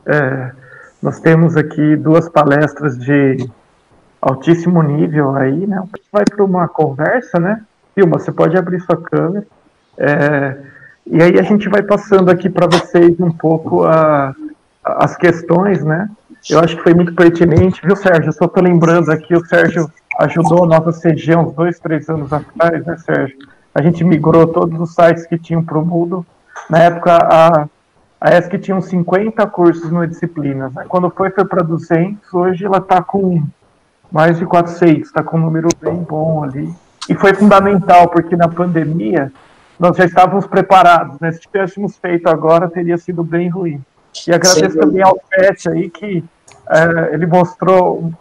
É, nós temos aqui duas palestras de altíssimo nível aí, né? A gente vai para uma conversa, né? Vilma, você pode abrir sua câmera. E aí a gente vai passando aqui para vocês um pouco as questões, né? Eu acho que foi muito pertinente, viu, Sérgio? Eu só estou lembrando aqui, o Sérgio ajudou a nossa CG uns 2, 3 anos atrás, né, Sérgio? A gente migrou todos os sites que tinham para o Moodle. Na época, a ESC tinha uns 50 cursos no Disciplinas, né? Quando foi para 200, hoje ela está com mais de 400, está com um número bem bom ali. E foi fundamental, porque na pandemia nós já estávamos preparados, né? Se tivéssemos feito agora, teria sido bem ruim. E agradeço também ao Pet aí, que ele mostrou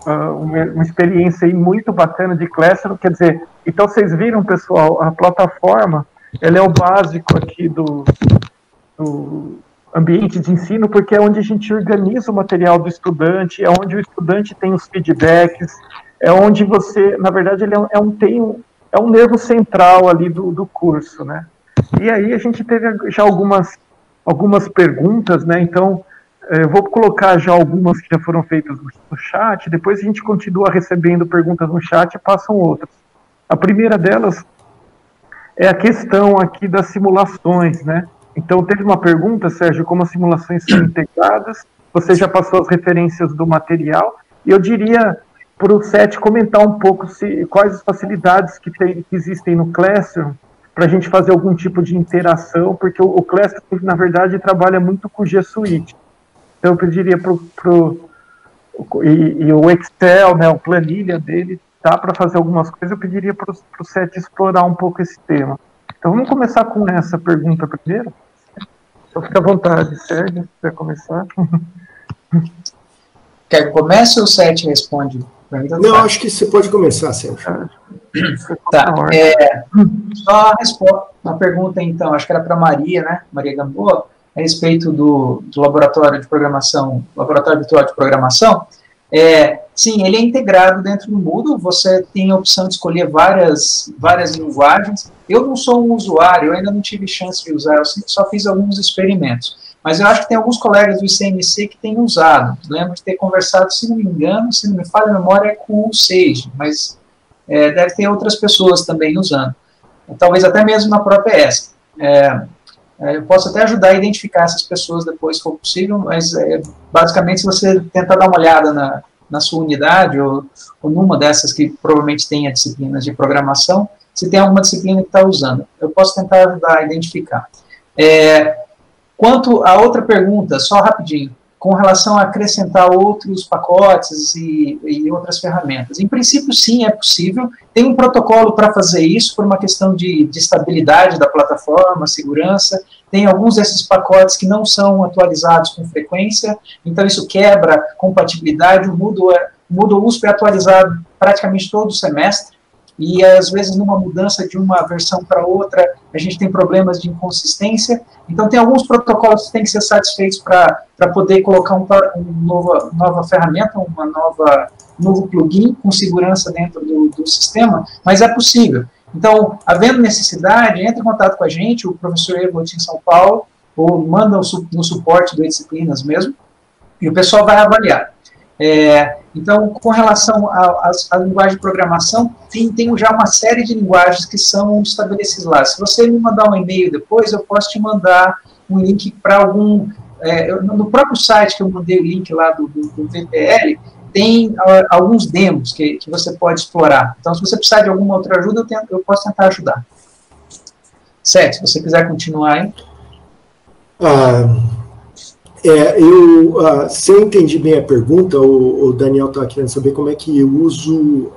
uma experiência aí muito bacana de Classroom, quer dizer, então vocês viram, pessoal, a plataforma, ela é o básico aqui do ambiente de ensino, porque é onde a gente organiza o material do estudante, é onde o estudante tem os feedbacks, é onde você, na verdade, ele é um nervo central ali do curso, né? E aí a gente teve já algumas perguntas, né? Então, eu vou colocar já algumas que já foram feitas no chat, depois a gente continua recebendo perguntas no chat e passam outras. A primeira delas é a questão aqui das simulações, né? Então, teve uma pergunta, Sérgio, como as simulações são integradas, você já passou as referências do material, e eu diria para o Seth comentar um pouco quais as facilidades que existem no Classroom para a gente fazer algum tipo de interação, porque o Classroom, na verdade, trabalha muito com o G Suite. Então, eu pediria e o Excel, né, a planilha dele, tá para fazer algumas coisas, eu pediria para o Seth explorar um pouco esse tema. Então, vamos começar com essa pergunta primeiro? Então, fica à vontade, Sérgio, se quiser começar. Quer que comece ou o Seth responde? Não, acho que você pode começar, Sérgio. Tá, só uma pergunta, então, acho que era para Maria, né? Maria Gamboa, a respeito do laboratório de programação, laboratório virtual de programação. Sim, ele é integrado dentro do Moodle, você tem a opção de escolher várias linguagens. Eu não sou um usuário, eu ainda não tive chance de usar, eu só fiz alguns experimentos. Mas eu acho que tem alguns colegas do ICMC que têm usado. Lembro de ter conversado, se não me engano, se não me falha a memória, com o Sage, mas deve ter outras pessoas também usando. Talvez até mesmo na própria ESC. Eu posso até ajudar a identificar essas pessoas depois, se for possível, mas basicamente, se você tentar dar uma olhada na sua unidade, ou numa dessas que provavelmente tenha disciplinas de programação, se tem alguma disciplina que está usando, eu posso tentar ajudar a identificar. Quanto a outra pergunta, só rapidinho, com relação a acrescentar outros pacotes e outras ferramentas. Em princípio, sim, é possível. Tem um protocolo para fazer isso, por uma questão de estabilidade da plataforma, segurança. Tem alguns desses pacotes que não são atualizados com frequência, então isso quebra compatibilidade. O Moodle USP é atualizado praticamente todo semestre, e às vezes numa mudança de uma versão para outra, a gente tem problemas de inconsistência. Então tem alguns protocolos que têm que ser satisfeitos para poder colocar uma nova ferramenta, um novo plugin com segurança dentro do sistema, mas é possível. Então, havendo necessidade, entre em contato com a gente, o professor Evo em São Paulo, ou manda no suporte do Disciplinas mesmo, e o pessoal vai avaliar. Então, com relação à linguagem de programação, tem já uma série de linguagens que são estabelecidas lá. Se você me mandar um e-mail depois, eu posso te mandar um link para algum... no próprio site que eu mandei o link lá do VPL, tem alguns demos que você pode explorar. Então, se você precisar de alguma outra ajuda, eu posso tentar ajudar. Seth, se você quiser continuar aí. Se eu entendi bem a pergunta, o Daniel está querendo saber como é que eu uso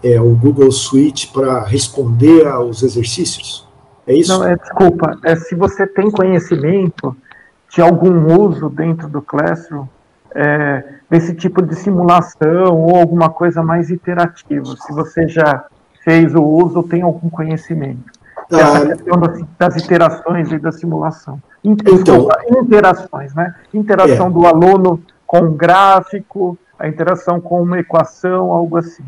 o Google Suite para responder aos exercícios. É isso? Não, desculpa. Se você tem conhecimento de algum uso dentro do Classroom, desse tipo de simulação ou alguma coisa mais interativa, se você já fez o uso ou tem algum conhecimento. Essa questão das interações e da simulação. Interações, né? Interação do aluno com um gráfico, a interação com uma equação, algo assim.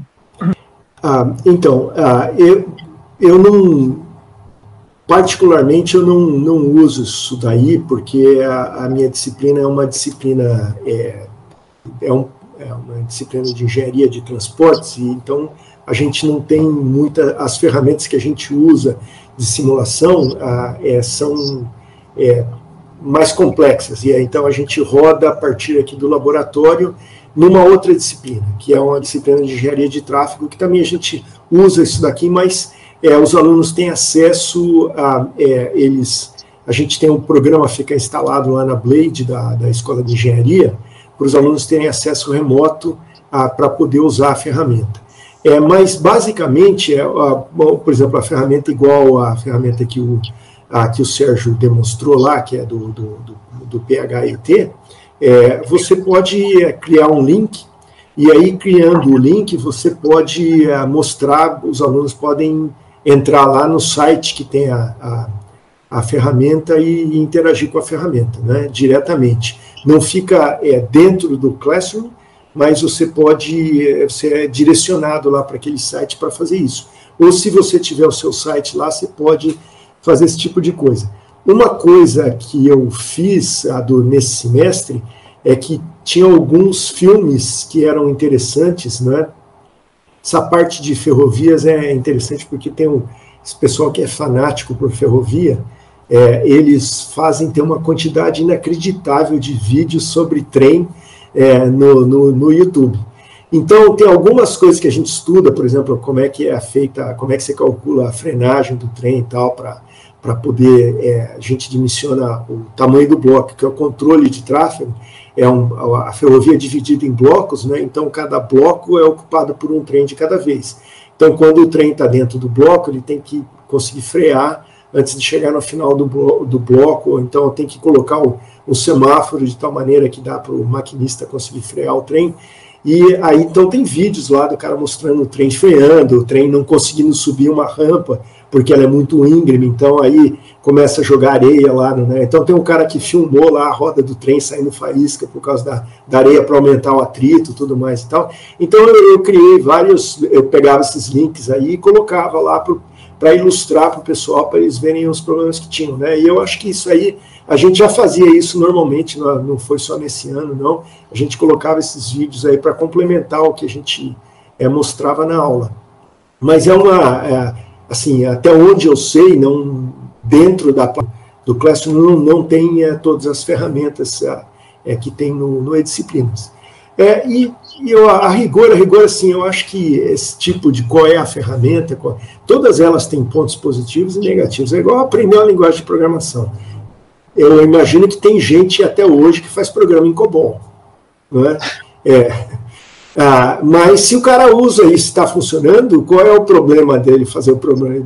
Eu não... particularmente, eu não uso isso daí, porque a minha disciplina é uma disciplina, é uma disciplina de engenharia de transportes, e então a gente não tem as ferramentas que a gente usa de simulação são mais complexas, e então a gente roda a partir aqui do laboratório numa outra disciplina, que é uma disciplina de engenharia de tráfego, que também a gente usa isso daqui, mas os alunos têm acesso a gente tem um programa que fica instalado lá na Blade, da Escola de Engenharia, para os alunos terem acesso remoto para poder usar a ferramenta. Mas, basicamente, por exemplo, a ferramenta igual à ferramenta que o Sérgio demonstrou lá, que é do PHET, você pode criar um link, e aí, criando o link, você pode mostrar, os alunos podem entrar lá no site que tem a ferramenta e interagir com a ferramenta, né, diretamente. Não fica dentro do Classroom, mas você é direcionado lá para aquele site para fazer isso. Ou se você tiver o seu site lá, você pode fazer esse tipo de coisa. Uma coisa que eu fiz nesse semestre é que tinha alguns filmes que eram interessantes, né? Essa parte de ferrovias é interessante porque tem esse pessoal que é fanático por ferrovia, eles tem uma quantidade inacreditável de vídeos sobre trem no YouTube. Então, tem algumas coisas que a gente estuda, por exemplo, como é que você calcula a frenagem do trem e tal, para poder, a gente dimensiona o tamanho do bloco, que é o controle de tráfego. A ferrovia é dividida em blocos, né? Então cada bloco é ocupado por um trem de cada vez. Então, quando o trem está dentro do bloco, ele tem que conseguir frear antes de chegar no final do bloco, então tem que colocar o semáforo de tal maneira que dá para o maquinista conseguir frear o trem. E aí, então, tem vídeos lá do cara mostrando o trem freando, o trem não conseguindo subir uma rampa, porque ela é muito íngreme, então aí começa a jogar areia lá, né? Então tem um cara que filmou lá a roda do trem saindo faísca por causa da areia para aumentar o atrito e tudo mais e tal. Então eu criei eu pegava esses links aí e colocava lá para ilustrar para o pessoal, para eles verem os problemas que tinham, né? E eu acho que isso aí, a gente já fazia isso normalmente, não foi só nesse ano, não. A gente colocava esses vídeos aí para complementar o que a gente mostrava na aula. Mas assim, até onde eu sei, dentro do Classroom não tem todas as ferramentas que tem no E-Disciplinas. A rigor, assim, eu acho que esse tipo de qual é a ferramenta, todas elas têm pontos positivos e negativos. É igual aprender uma linguagem de programação. Eu imagino que tem gente até hoje que faz programa em COBOL, não é? Mas se o cara usa e está funcionando, qual é o problema dele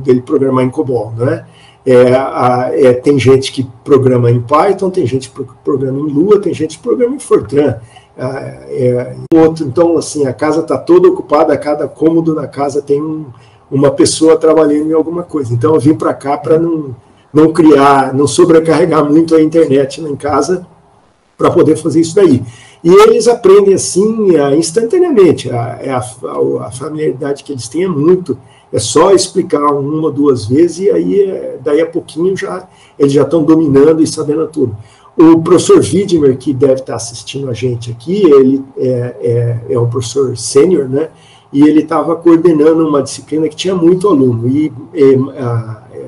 dele programar em COBOL, né? Tem gente que programa em Python, tem gente que programa em Lua, tem gente que programa em Fortran. Então, assim, a casa está toda ocupada, cada cômodo na casa tem uma pessoa trabalhando em alguma coisa. Então, eu vim para cá para não sobrecarregar muito a internet em casa para poder fazer isso daí. E eles aprendem assim instantaneamente. A familiaridade que eles têm é muito. É só explicar uma ou duas vezes e aí, daí a pouquinho, eles já estão dominando e sabendo tudo. O professor Widmer, que deve estar assistindo a gente aqui, ele é um professor sênior, né? E ele estava coordenando uma disciplina que tinha muito aluno,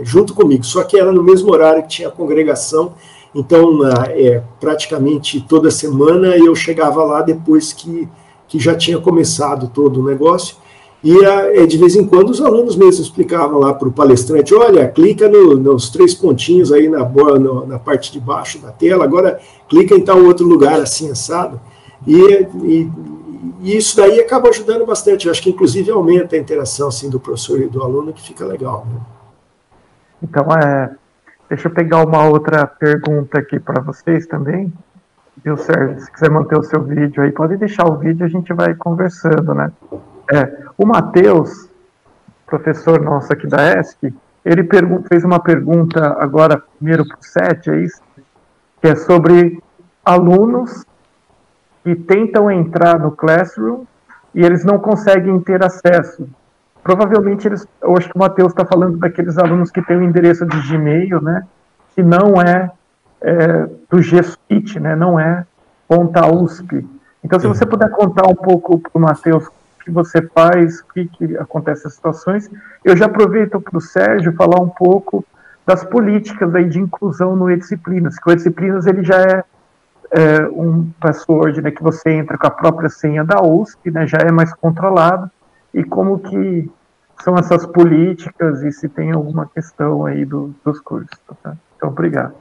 junto comigo, só que era no mesmo horário que tinha a congregação. Então, praticamente toda semana eu chegava lá depois que já tinha começado todo o negócio, e de vez em quando os alunos mesmo explicavam lá para o palestrante, olha, clica nos 3 pontinhos aí na parte de baixo da tela, agora clica em tal outro lugar assim, assado, e isso daí acaba ajudando bastante. Eu acho que inclusive aumenta a interação assim, do professor e do aluno, que fica legal, né? Então, deixa eu pegar uma outra pergunta aqui para vocês também. Viu, Sérgio? Se quiser manter o seu vídeo aí, pode deixar o vídeo, a gente vai conversando, né? O Matheus, professor nosso aqui da ESC, ele fez uma pergunta agora, primeiro para o Seth, que é sobre alunos que tentam entrar no Classroom e eles não conseguem ter acesso. provavelmente eu acho que o Matheus está falando daqueles alunos que têm o endereço de Gmail, né, que não é, do G Suite, né, não é .usp. Então, se você puder contar um pouco para o Matheus o que você faz, o que acontece nas situações, eu já aproveito para o Sérgio falar um pouco das políticas aí de inclusão no eDisciplinas, que o eDisciplinas ele já é um password, né, que você entra com a própria senha da USP, né, já é mais controlado, e como que são essas políticas e se tem alguma questão aí dos cursos. Tá? Então, obrigado.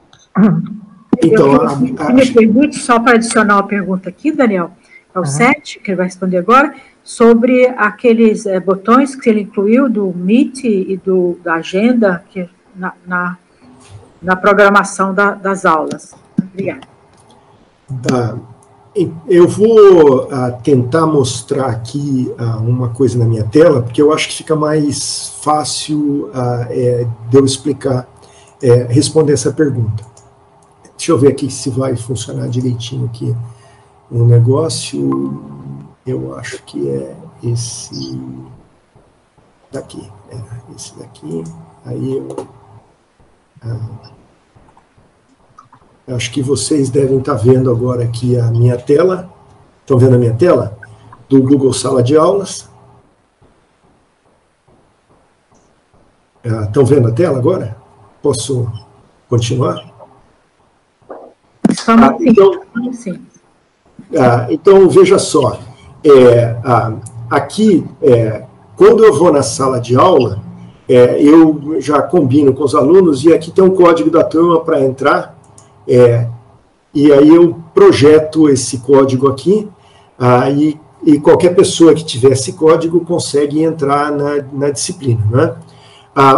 Então, me pergunte, só para adicionar uma pergunta aqui, Daniel, ao Sete, que ele vai responder agora, sobre aqueles botões que ele incluiu do Meet e da agenda que, na programação das aulas. Obrigada. Eu vou tentar mostrar aqui uma coisa na minha tela, porque eu acho que fica mais fácil de eu explicar, responder essa pergunta. Deixa eu ver aqui se vai funcionar direitinho aqui o negócio. Eu acho que é esse daqui. Esse daqui. Aí eu acho que vocês devem estar vendo agora aqui a minha tela. Estão vendo a minha tela? Do Google Sala de Aulas. Estão vendo a tela agora? Posso continuar? Então, veja só, aqui, quando eu vou na sala de aula, eu já combino com os alunos, e aqui tem um código da turma para entrar, e aí eu projeto esse código aqui, e qualquer pessoa que tiver esse código consegue entrar na disciplina, né?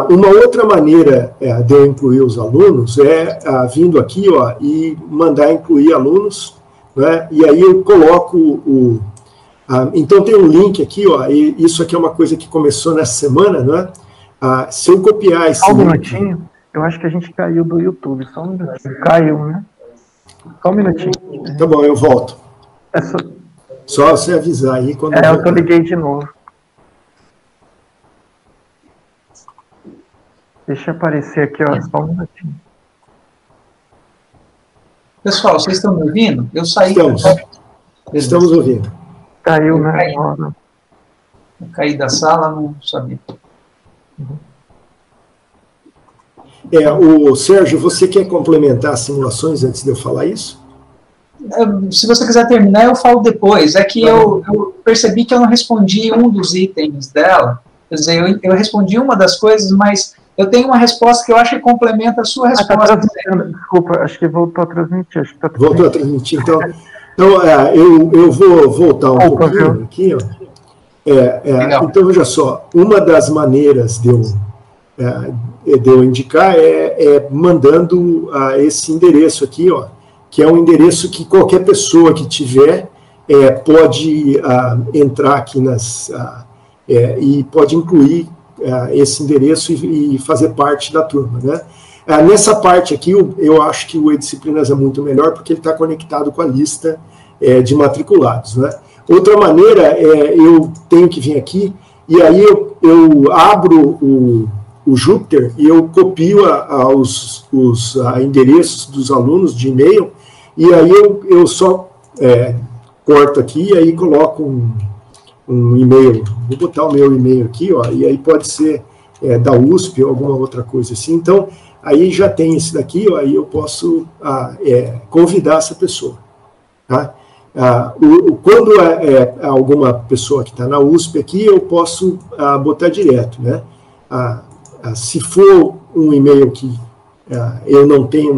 Uma outra maneira de eu incluir os alunos vindo aqui, ó, e mandar incluir alunos, né? E aí eu coloco então tem um link aqui, ó, e isso aqui é uma coisa que começou nessa semana, né? Se eu copiar esse link... minutinho, eu acho que a gente caiu do YouTube, só um minutinho. Caiu, né? Só um minutinho. Tá bom, eu volto. Só você avisar aí quando eu liguei de novo. Deixa eu aparecer aqui, ó, só um minutinho. Pessoal, vocês estão me ouvindo? Eu saí. Estamos ouvindo. Caiu, né? Eu caí da sala, não sabia. O Sérgio, você quer complementar as simulações antes de eu falar isso? Se você quiser terminar, eu falo depois. É que eu percebi que eu não respondi um dos itens dela. Quer dizer, eu respondi uma das coisas, mas eu tenho uma resposta que eu acho que complementa a sua resposta. Desculpa, acho que voltou a transmitir. Acho que tá voltou a transmitir, então eu vou voltar um pouquinho aqui. Ó. Então, veja só, uma das maneiras de eu indicar é mandando esse endereço aqui, ó, que é um endereço que qualquer pessoa que tiver pode entrar aqui e pode incluir esse endereço e fazer parte da turma, né? Nessa parte aqui, eu acho que o eDisciplinas é muito melhor, porque ele está conectado com a lista de matriculados, né? Outra maneira eu tenho que vir aqui, e aí eu abro o Jupyter e eu copio os endereços dos alunos de e-mail, e aí eu só corto aqui e aí coloco um e-mail, vou botar o meu e-mail aqui, ó, e aí pode ser da USP ou alguma outra coisa assim. Então, aí já tem esse daqui, ó, aí eu posso convidar essa pessoa. Tá? Quando alguma pessoa que está na USP aqui, eu posso botar direto, né? Se for um e-mail que eu não tenho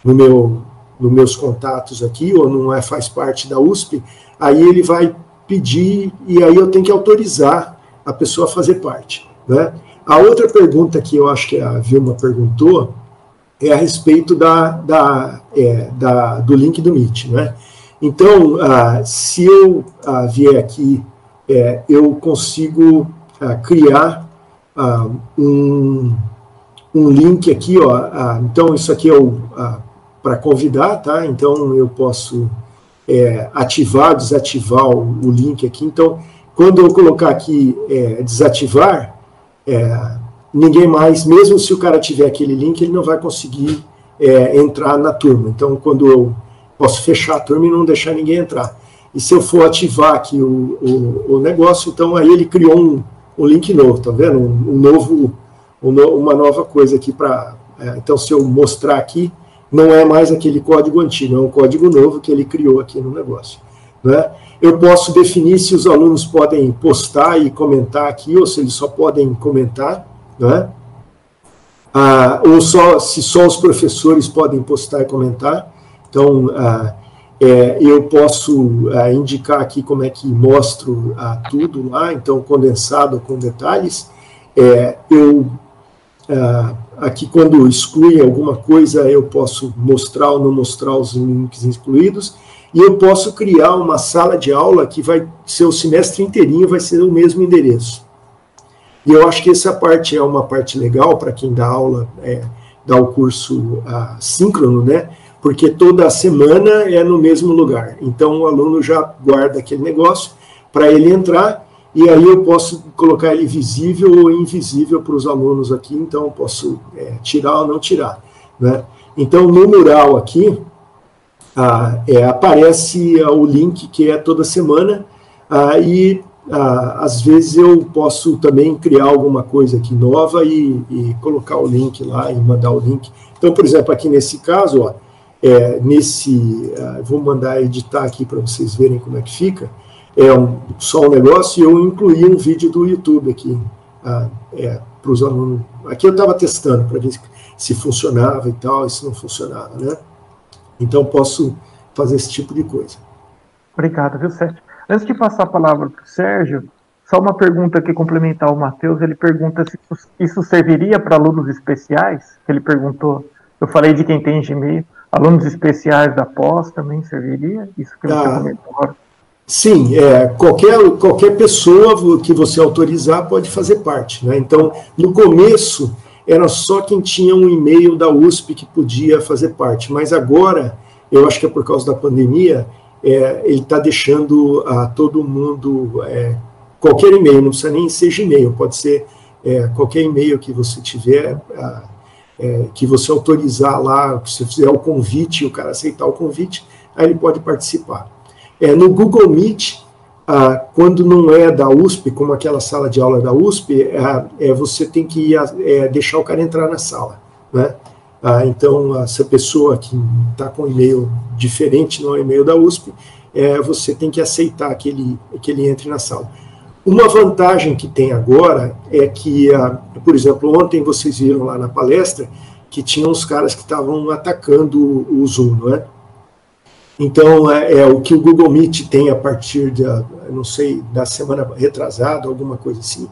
nos meus contatos aqui, ou não faz parte da USP, aí ele vai pedir, e aí eu tenho que autorizar a pessoa a fazer parte, né? A outra pergunta que eu acho que a Vilma perguntou é a respeito do link do Meet, né? Então, se eu vier aqui, eu consigo criar um link aqui, ó. Então, isso aqui é para convidar, tá? Então, eu posso ativar, desativar o link aqui. Então, quando eu colocar aqui desativar, ninguém mais, mesmo se o cara tiver aquele link, ele não vai conseguir entrar na turma. Então, quando eu posso fechar a turma e não deixar ninguém entrar. E se eu for ativar aqui o negócio, então aí ele criou um link novo, tá vendo? Uma nova coisa aqui para... então, se eu mostrar aqui, não é mais aquele código antigo, é um código novo que ele criou aqui no negócio. Né? Eu posso definir se os alunos podem postar e comentar aqui, ou se eles só podem comentar, né? Ou se só os professores podem postar e comentar. Então, eu posso indicar aqui como é que mostro tudo lá, então condensado com detalhes. Aqui, quando exclui alguma coisa, eu posso mostrar ou não mostrar os links excluídos, e eu posso criar uma sala de aula que vai ser o semestre inteirinho, vai ser o mesmo endereço. E eu acho que essa parte é uma parte legal para quem dá aula, dá o curso síncrono, né? Porque toda semana é no mesmo lugar. Então, o aluno já guarda aquele negócio para ele entrar, e aí eu posso colocar ele visível ou invisível para os alunos aqui, então eu posso tirar ou não tirar. Né? Então, no mural aqui, aparece o link que é toda semana, e às vezes eu posso também criar alguma coisa aqui nova e colocar o link lá e mandar o link. Então, por exemplo, aqui nesse caso, ó, vou mandar editar aqui para vocês verem como é que fica. Só um negócio, e eu incluí um vídeo do YouTube aqui para os alunos. Aqui eu estava testando para ver se funcionava e tal, e se não funcionava, né? Então, posso fazer esse tipo de coisa. Obrigado, viu, Sérgio? Antes de passar a palavra para o Sérgio, só uma pergunta aqui complementar ao Matheus. Ele pergunta se isso serviria para alunos especiais, que ele perguntou. Eu falei de quem tem Gmail. Alunos especiais da pós também serviria? Isso que você comentou agora. Sim, qualquer pessoa que você autorizar pode fazer parte. Né? Então, no começo, era só quem tinha um e-mail da USP que podia fazer parte, mas agora, eu acho que é por causa da pandemia, ele está deixando todo mundo, qualquer e-mail, não precisa nem ser Gmail, pode ser qualquer e-mail que você tiver, que você autorizar lá, se você fizer o convite, o cara aceitar o convite, aí ele pode participar. No Google Meet, quando não é da USP, como aquela sala de aula da USP, você tem que deixar o cara entrar na sala. Né? Então, essa pessoa que está com e-mail diferente, não é e-mail da USP, você tem que aceitar que ele entre na sala. Uma vantagem que tem agora é que, por exemplo, ontem vocês viram lá na palestra que tinham os caras que estavam atacando o Zoom, não é? Então, o que o Google Meet tem a partir não sei, da semana retrasada, alguma coisa assim,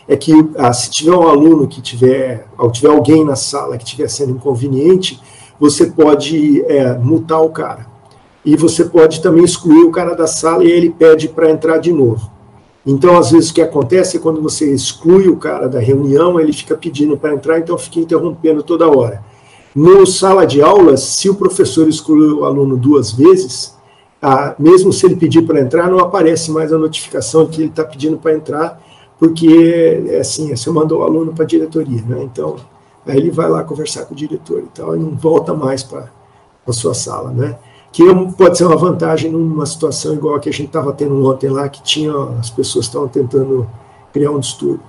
é que se tiver um aluno que tiver alguém na sala que estiver sendo inconveniente, você pode mutar o cara. E você pode também excluir o cara da sala e ele pede para entrar de novo. Então, às vezes, o que acontece é quando você exclui o cara da reunião, ele fica pedindo para entrar, então fica interrompendo toda hora. No sala de aula, se o professor excluir o aluno 2 vezes, mesmo se ele pedir para entrar, não aparece mais a notificação de que ele está pedindo para entrar, porque, assim, você mandou o aluno para a diretoria, né? Então, aí ele vai lá conversar com o diretor e tal, e não volta mais para a sua sala, né? Que pode ser uma vantagem numa situação igual a que a gente estava tendo ontem lá, que as pessoas estavam tentando criar um distúrbio.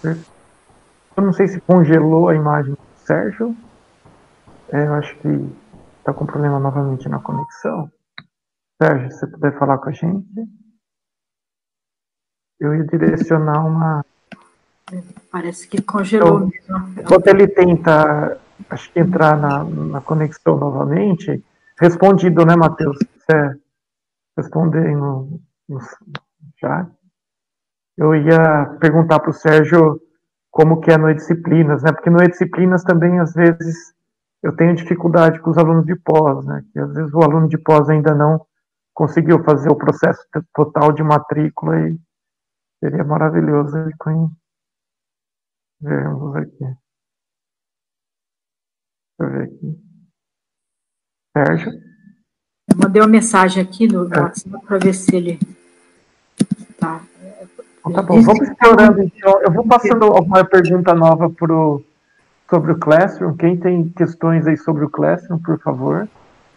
Eu não sei se congelou a imagem do Sérgio. Eu acho que está com problema novamente na conexão. Sérgio, se você puder falar com a gente. Eu ia direcionar uma... Parece que congelou. Enquanto ele tenta, acho que entrar na conexão novamente, respondido, né, Matheus? Se você responder aí no chat. Eu ia perguntar para o Sérgio como que é no E-Disciplinas, né? Porque no E-Disciplinas também, às vezes, eu tenho dificuldade com os alunos de pós, né? Que às vezes o aluno de pós ainda não conseguiu fazer o processo total de matrícula e seria maravilhoso vermos aqui. Deixa eu ver aqui. Sérgio? Eu mandei uma mensagem aqui no WhatsApp para ver se ele está Tá bom, vamos explorando então. Eu vou passando alguma pergunta nova sobre o Classroom. Quem tem questões aí sobre o Classroom, por favor.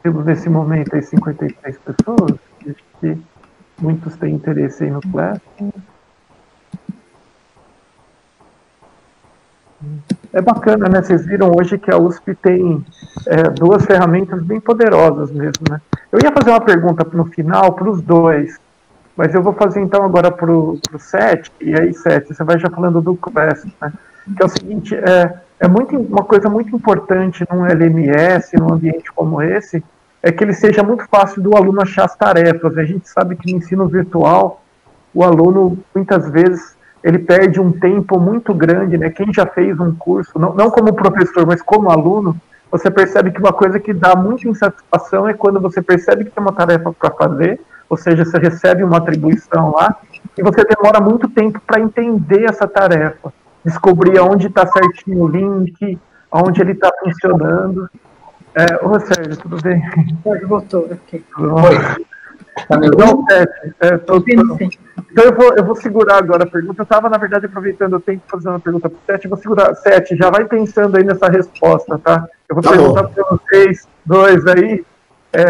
Temos nesse momento aí 53 pessoas. Acho que muitos têm interesse aí no Classroom. É bacana, né? Vocês viram hoje que a USP tem duas ferramentas bem poderosas mesmo, né? Eu ia fazer uma pergunta no final para os dois, mas eu vou fazer então agora para o Sete, e aí, Sete, você vai já falando do Classroom, né? Que é o seguinte, uma coisa muito importante num LMS, num ambiente como esse, é que ele seja muito fácil do aluno achar as tarefas. A gente sabe que no ensino virtual, o aluno, muitas vezes, ele perde um tempo muito grande, né? Quem já fez um curso, não como professor, mas como aluno, você percebe que uma coisa que dá muita insatisfação é quando você percebe que tem uma tarefa para fazer, ou seja, você recebe uma atribuição lá, e você demora muito tempo para entender essa tarefa, descobrir onde está certinho o link, onde ele está funcionando. Ô, Sérgio, tudo bem? Pode, voltou aqui. Oi. Tá me ouvindo? Então eu vou segurar agora a pergunta. Eu estava, na verdade, aproveitando o tempo para fazer uma pergunta para o Sete. Eu vou segurar. Sete, já vai pensando aí nessa resposta, tá? Eu vou perguntar para vocês dois aí,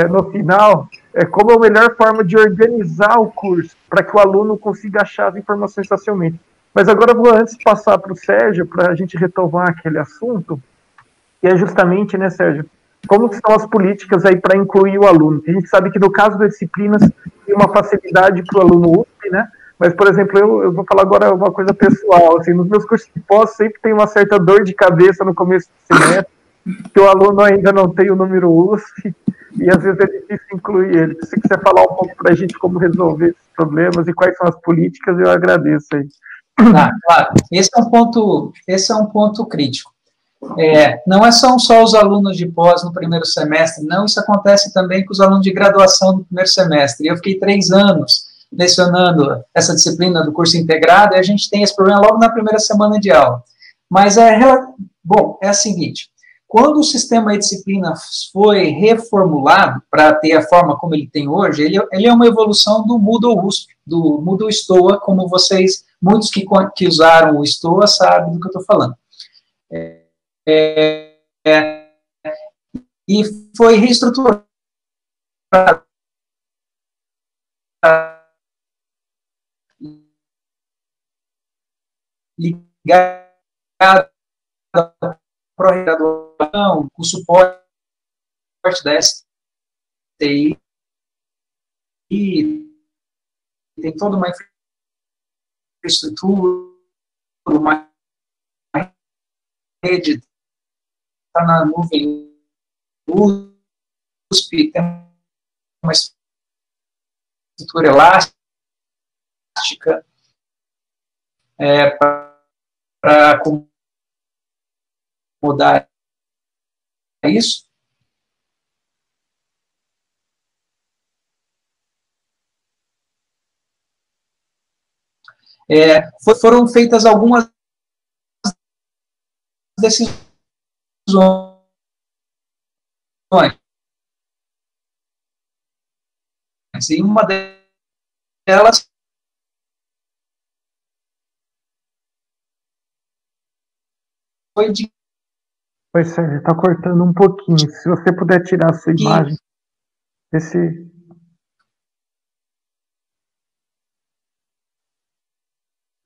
no final, como é a melhor forma de organizar o curso, para que o aluno consiga achar as informações facilmente. Mas agora eu vou antes passar para o Sérgio, para a gente retomar aquele assunto, e é justamente, né, Sérgio, como são as políticas aí para incluir o aluno? A gente sabe que no caso das disciplinas tem uma facilidade para o aluno USP, né? Mas, por exemplo, eu vou falar agora uma coisa pessoal, assim, nos meus cursos de pós sempre tem uma certa dor de cabeça no começo do semestre, que o aluno ainda não tem o número USP, e às vezes é difícil incluir ele. Se você falar um pouco para a gente como resolver esses problemas e quais são as políticas, eu agradeço aí. Claro, esse é um ponto crítico. Não são só os alunos de pós no primeiro semestre, não, isso acontece também com os alunos de graduação no primeiro semestre. Eu fiquei 3 anos lecionando essa disciplina do curso integrado, e a gente tem esse problema logo na primeira semana de aula. Mas é a seguinte, quando o sistema de disciplina foi reformulado para ter a forma como ele tem hoje, ele é uma evolução do Moodle USP, do Moodle STOA, como vocês, muitos que usaram o STOA sabem do que eu estou falando. E foi reestruturado ligado à pró-graduação, com o suporte da STI, e tem toda uma infraestrutura, uma rede, está na nuvem USP, tem uma estrutura elástica para acomodar isso. Foram feitas algumas decisões. E uma delas foi de... Pois, Sérgio, está cortando um pouquinho. Se você puder tirar a sua imagem.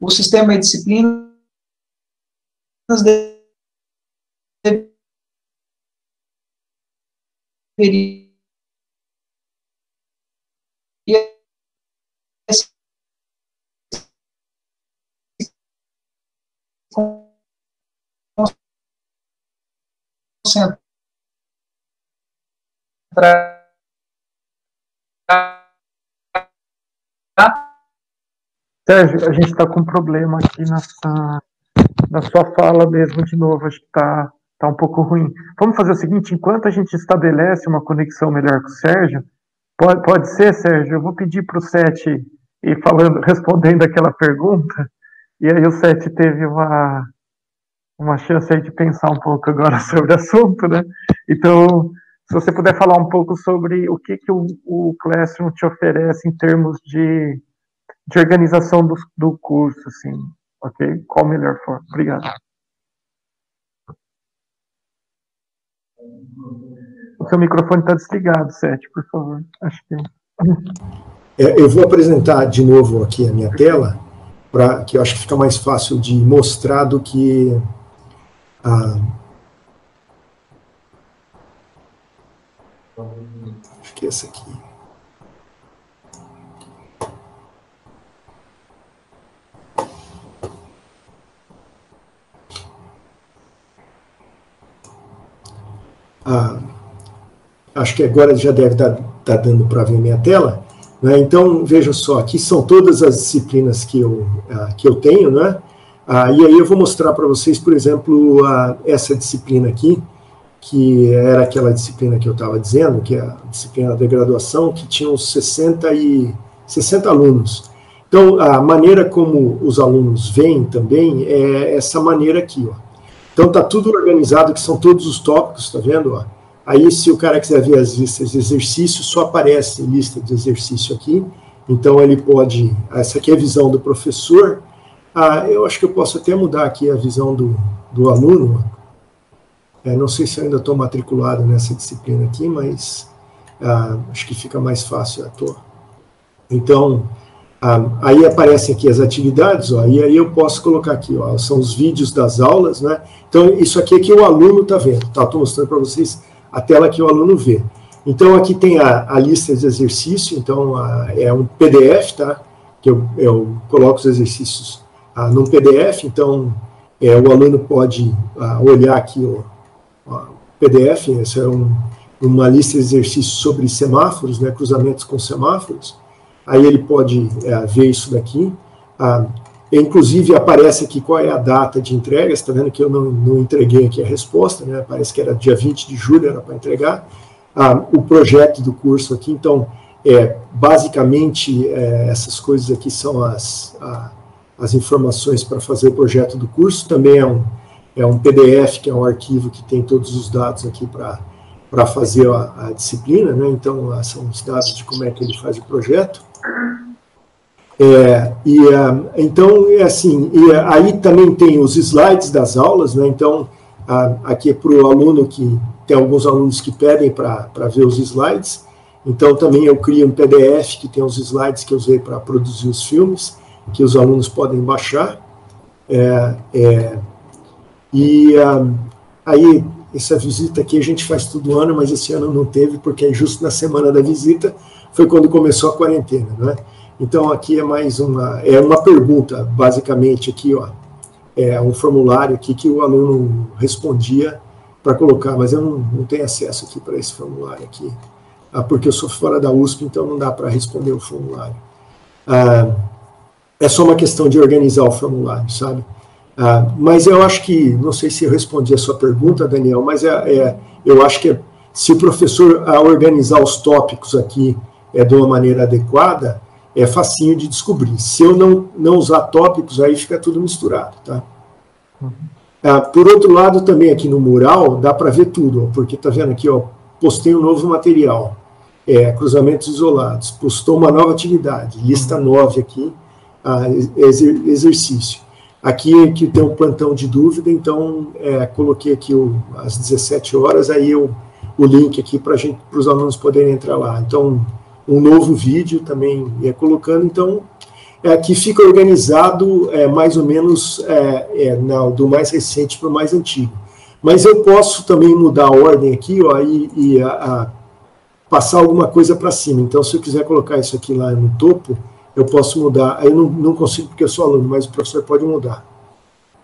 O sistema de disciplinas deveria concentrar Sérgio, a gente está com um problema aqui na sua fala mesmo, de novo, acho que está um pouco ruim. Vamos fazer o seguinte, enquanto a gente estabelece uma conexão melhor com o Sérgio, pode ser, Sérgio, eu vou pedir para o Sete ir respondendo aquela pergunta, e aí o Sete teve uma chance aí de pensar um pouco agora sobre o assunto, né? Então, se você puder falar um pouco sobre o que o Classroom te oferece em termos de de organização do curso, assim, ok? Qual a melhor forma? Obrigado. O seu microfone está desligado, Sete, por favor. Acho que... Eu vou apresentar de novo aqui a minha tela, que eu acho que fica mais fácil de mostrar do que... acho que é essa aqui. Acho que agora já deve estar dando para ver minha tela, né? Então, veja só, aqui são todas as disciplinas que eu tenho, né? E aí eu vou mostrar para vocês, por exemplo, essa disciplina aqui, que era aquela disciplina que eu estava dizendo, que é a disciplina da graduação, que tinha uns 60 alunos. Então, a maneira como os alunos veem também é essa maneira aqui, ó. Então, está tudo organizado, que são todos os tópicos, está vendo? Ó? Aí, se o cara quiser ver as listas de exercícios, só aparece lista de exercício aqui. Então, ele pode... Essa aqui é a visão do professor. Eu acho que eu posso até mudar aqui a visão do aluno. Não sei se eu ainda estou matriculado nessa disciplina aqui, mas acho que fica mais fácil à toa. Então... aí aparecem aqui as atividades, ó, e aí eu posso colocar aqui, ó, são os vídeos das aulas, né? Então, isso aqui é que o aluno está vendo, tá? Estou mostrando para vocês a tela que o aluno vê. Então, aqui tem a lista de exercício, então, é um PDF, tá? Que eu coloco os exercícios num PDF, então, o aluno pode olhar aqui o PDF, essa é uma lista de exercícios sobre semáforos, né? Cruzamentos com semáforos. Aí ele pode ver isso daqui. Inclusive, aparece aqui qual é a data de entrega. Você está vendo que eu não entreguei aqui a resposta, né? Parece que era dia 20 de julho, era para entregar. O projeto do curso aqui, então, basicamente, essas coisas aqui são as informações para fazer o projeto do curso. Também é um PDF, que é um arquivo que tem todos os dados aqui para fazer a disciplina, né? Então, são os dados de como é que ele faz o projeto. Então, assim, aí também tem os slides das aulas, né? Então, aqui é para o aluno que tem alguns alunos que pedem para ver os slides. Então, também eu crio um PDF que tem os slides que eu usei para produzir os filmes, que os alunos podem baixar. Aí, essa visita aqui a gente faz todo ano, mas esse ano não teve, porque justo na semana da visita foi quando começou a quarentena, né? Então, aqui é mais uma pergunta, basicamente, aqui, ó, um formulário aqui que o aluno respondia para colocar, mas eu não tenho acesso aqui para esse formulário aqui, porque eu sou fora da USP, então não dá para responder o formulário. É só uma questão de organizar o formulário, sabe? Mas eu acho que, não sei se eu respondi a sua pergunta, Daniel, mas eu acho que se o professor organizar os tópicos aqui de uma maneira adequada, é facinho de descobrir. Se eu não usar tópicos, aí fica tudo misturado, tá? Por outro lado, também aqui no mural, dá para ver tudo, ó, porque tá vendo aqui, ó, postei um novo material, cruzamentos isolados, postou uma nova atividade, lista 9 aqui, exercício. Aqui tem um plantão de dúvida, então coloquei aqui às 17 horas, aí o link aqui para os alunos poderem entrar lá. Então, um novo vídeo também colocando, então, aqui fica organizado mais ou menos do mais recente para o mais antigo. Mas eu posso também mudar a ordem aqui, ó, e passar alguma coisa para cima. Então, se eu quiser colocar isso aqui lá no topo, eu posso mudar. Aí eu não consigo porque eu sou aluno, mas o professor pode mudar.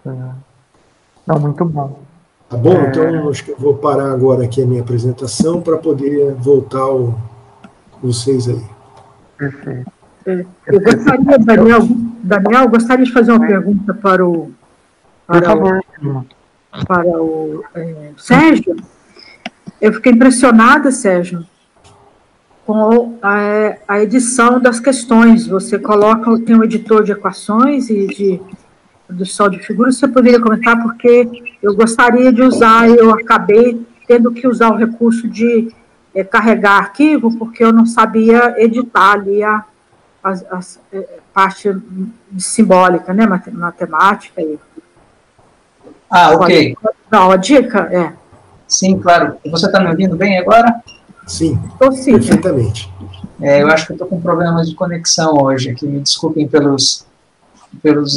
Não, muito bom. Tá bom? Então, acho que eu vou parar agora aqui a minha apresentação para poder voltar vocês aí. Perfeito. Eu gostaria, Daniel, gostaria de fazer uma pergunta para o Sérgio. Eu fiquei impressionada, Sérgio, com a edição das questões. Você tem um editor de equações e de produção de figuras. Você poderia comentar, porque eu gostaria de usar, eu acabei tendo que usar o recurso de carregar arquivo, porque eu não sabia editar ali parte simbólica, né, matemática. Ok. Dá uma dica? Sim, claro. Você está me ouvindo bem agora? Sim, sim, perfeitamente. Eu acho que eu estou com problemas de conexão hoje aqui, me desculpem pelos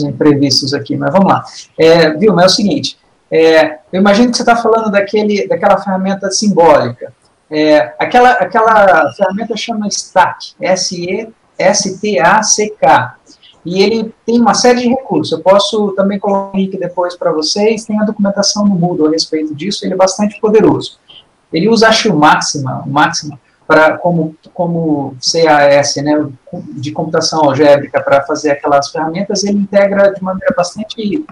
imprevistos aqui, mas vamos lá. Vilma, é o seguinte, eu imagino que você está falando daquela ferramenta simbólica. Aquela ferramenta chama Stack, S-T-A-C-K, e ele tem uma série de recursos. Eu posso também colocar um link depois para vocês, tem a documentação no Moodle a respeito disso, ele é bastante poderoso. Ele usa, acho, o Máxima como CAS, né, de computação algébrica, para fazer aquelas ferramentas, ele integra de maneira bastante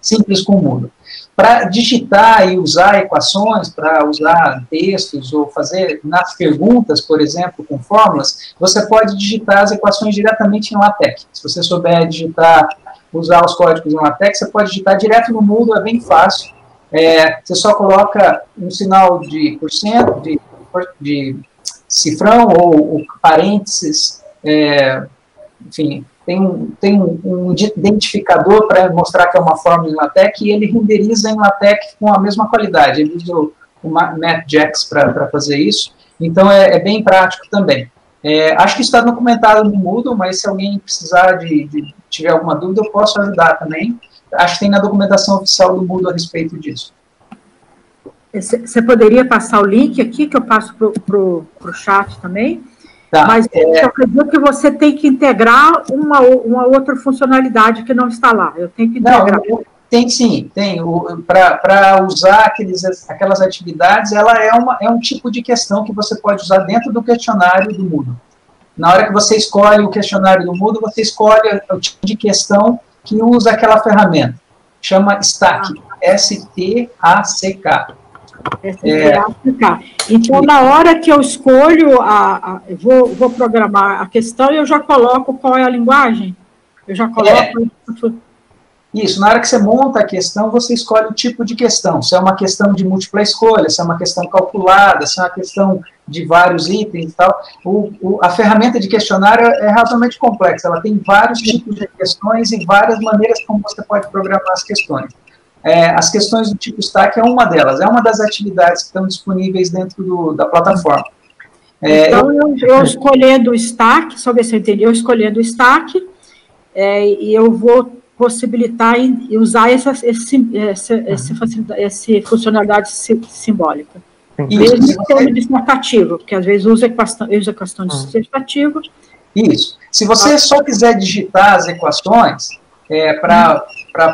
simples com o Moodle. Para digitar e usar equações, para usar textos ou fazer nas perguntas, por exemplo, com fórmulas, você pode digitar as equações diretamente em LaTeX. Se você souber usar os códigos em LaTeX, você pode digitar direto no Moodle, é bem fácil. Você só coloca um sinal de porcento, de cifrão ou parênteses, enfim, tem um identificador para mostrar que é uma fórmula em LaTeX, e ele renderiza em LaTeX com a mesma qualidade. Ele usa o MathJax para fazer isso, então é bem prático também. Acho que isso está documentado no Moodle, mas se alguém precisar tiver alguma dúvida, eu posso ajudar também. Acho que tem na documentação oficial do Moodle a respeito disso. Você poderia passar o link aqui, que eu passo para o chat também? Tá, mas eu acredito que você tem que integrar uma outra funcionalidade que não está lá. Eu tenho que integrar. Não, tem sim, tem. Para usar aquelas atividades, ela é um tipo de questão que você pode usar dentro do questionário do Moodle. Na hora que você escolhe o questionário do Moodle, você escolhe o tipo de questão que usa aquela ferramenta. Chama Stack, S-T-A-C-K. Então, na hora que eu escolho, vou programar a questão, eu já coloco qual é a linguagem? Eu já coloco... Isso, na hora que você monta a questão, você escolhe o tipo de questão. Se é uma questão de múltipla escolha, se é uma questão calculada, se é uma questão de vários itens e tal. A ferramenta de questionário é razoavelmente complexa, ela tem vários tipos de questões e várias maneiras como você pode programar as questões. As questões do tipo Stack é uma delas, é uma das atividades que estão disponíveis dentro da plataforma. Então, eu escolhendo o Stack, só ver se eu entendi, eu escolhendo o Stack, e eu vou possibilitar e usar essa funcionalidade simbólica. Mesmo em termos dissertativo, porque às vezes usa questão dissertativa. Isso. Se você só quiser digitar as equações,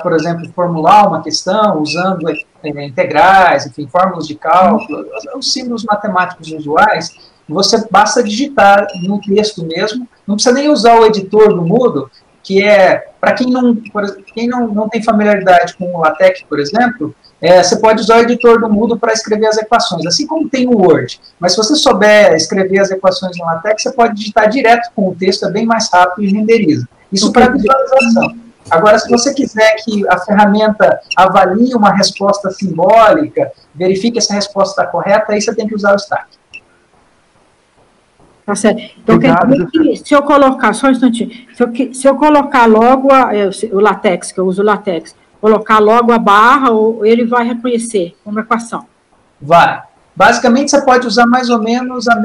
por exemplo, formular uma questão usando integrais, enfim, fórmulas de cálculo, os símbolos matemáticos usuais, você basta digitar no texto mesmo, não precisa nem usar o editor do Moodle, que para quem não tem familiaridade com o LaTeX, por exemplo, você pode usar o editor do Moodle para escrever as equações, assim como tem o Word. Mas se você souber escrever as equações no LaTeX, você pode digitar direto com o texto, é bem mais rápido e renderiza. Isso para visualização. Agora, se você quiser que a ferramenta avalie uma resposta simbólica, verifique se a resposta está correta, aí você tem que usar o Stack. Tá certo. Então, se eu colocar, só um instantinho, se eu colocar logo o LaTeX, que eu uso o LaTeX, colocar logo a barra, ele vai reconhecer como equação? Vai. Basicamente, você pode usar mais ou menos a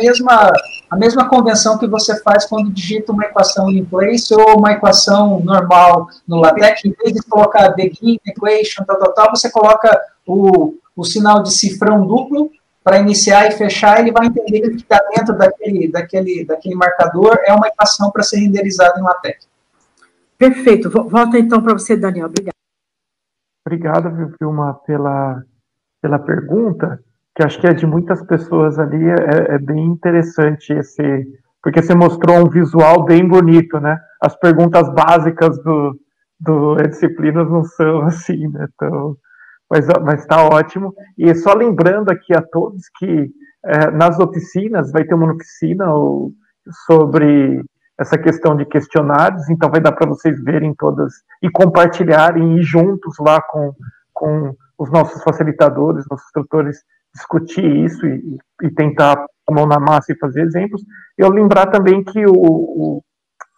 mesma convenção que você faz quando digita uma equação in place ou uma equação normal no LaTeX. Em vez de colocar begin, equation, você coloca o sinal de cifrão duplo para iniciar e fechar, ele vai entender que o que está dentro daquele marcador é uma equação para ser renderizada em LaTeX. Perfeito. Volta então para você, Daniel. Obrigado. Obrigado, Vilma, pela pergunta, que acho que é de muitas pessoas ali, é bem interessante porque você mostrou um visual bem bonito, né? As perguntas básicas do Disciplinas não são assim, né? Então, mas está ótimo. E só lembrando aqui a todos que nas oficinas, vai ter uma oficina sobre essa questão de questionários, então vai dar para vocês verem todas e compartilharem e ir juntos lá com os nossos facilitadores, nossos instrutores, discutir isso e tentar a mão na massa e fazer exemplos. Eu lembrar também que o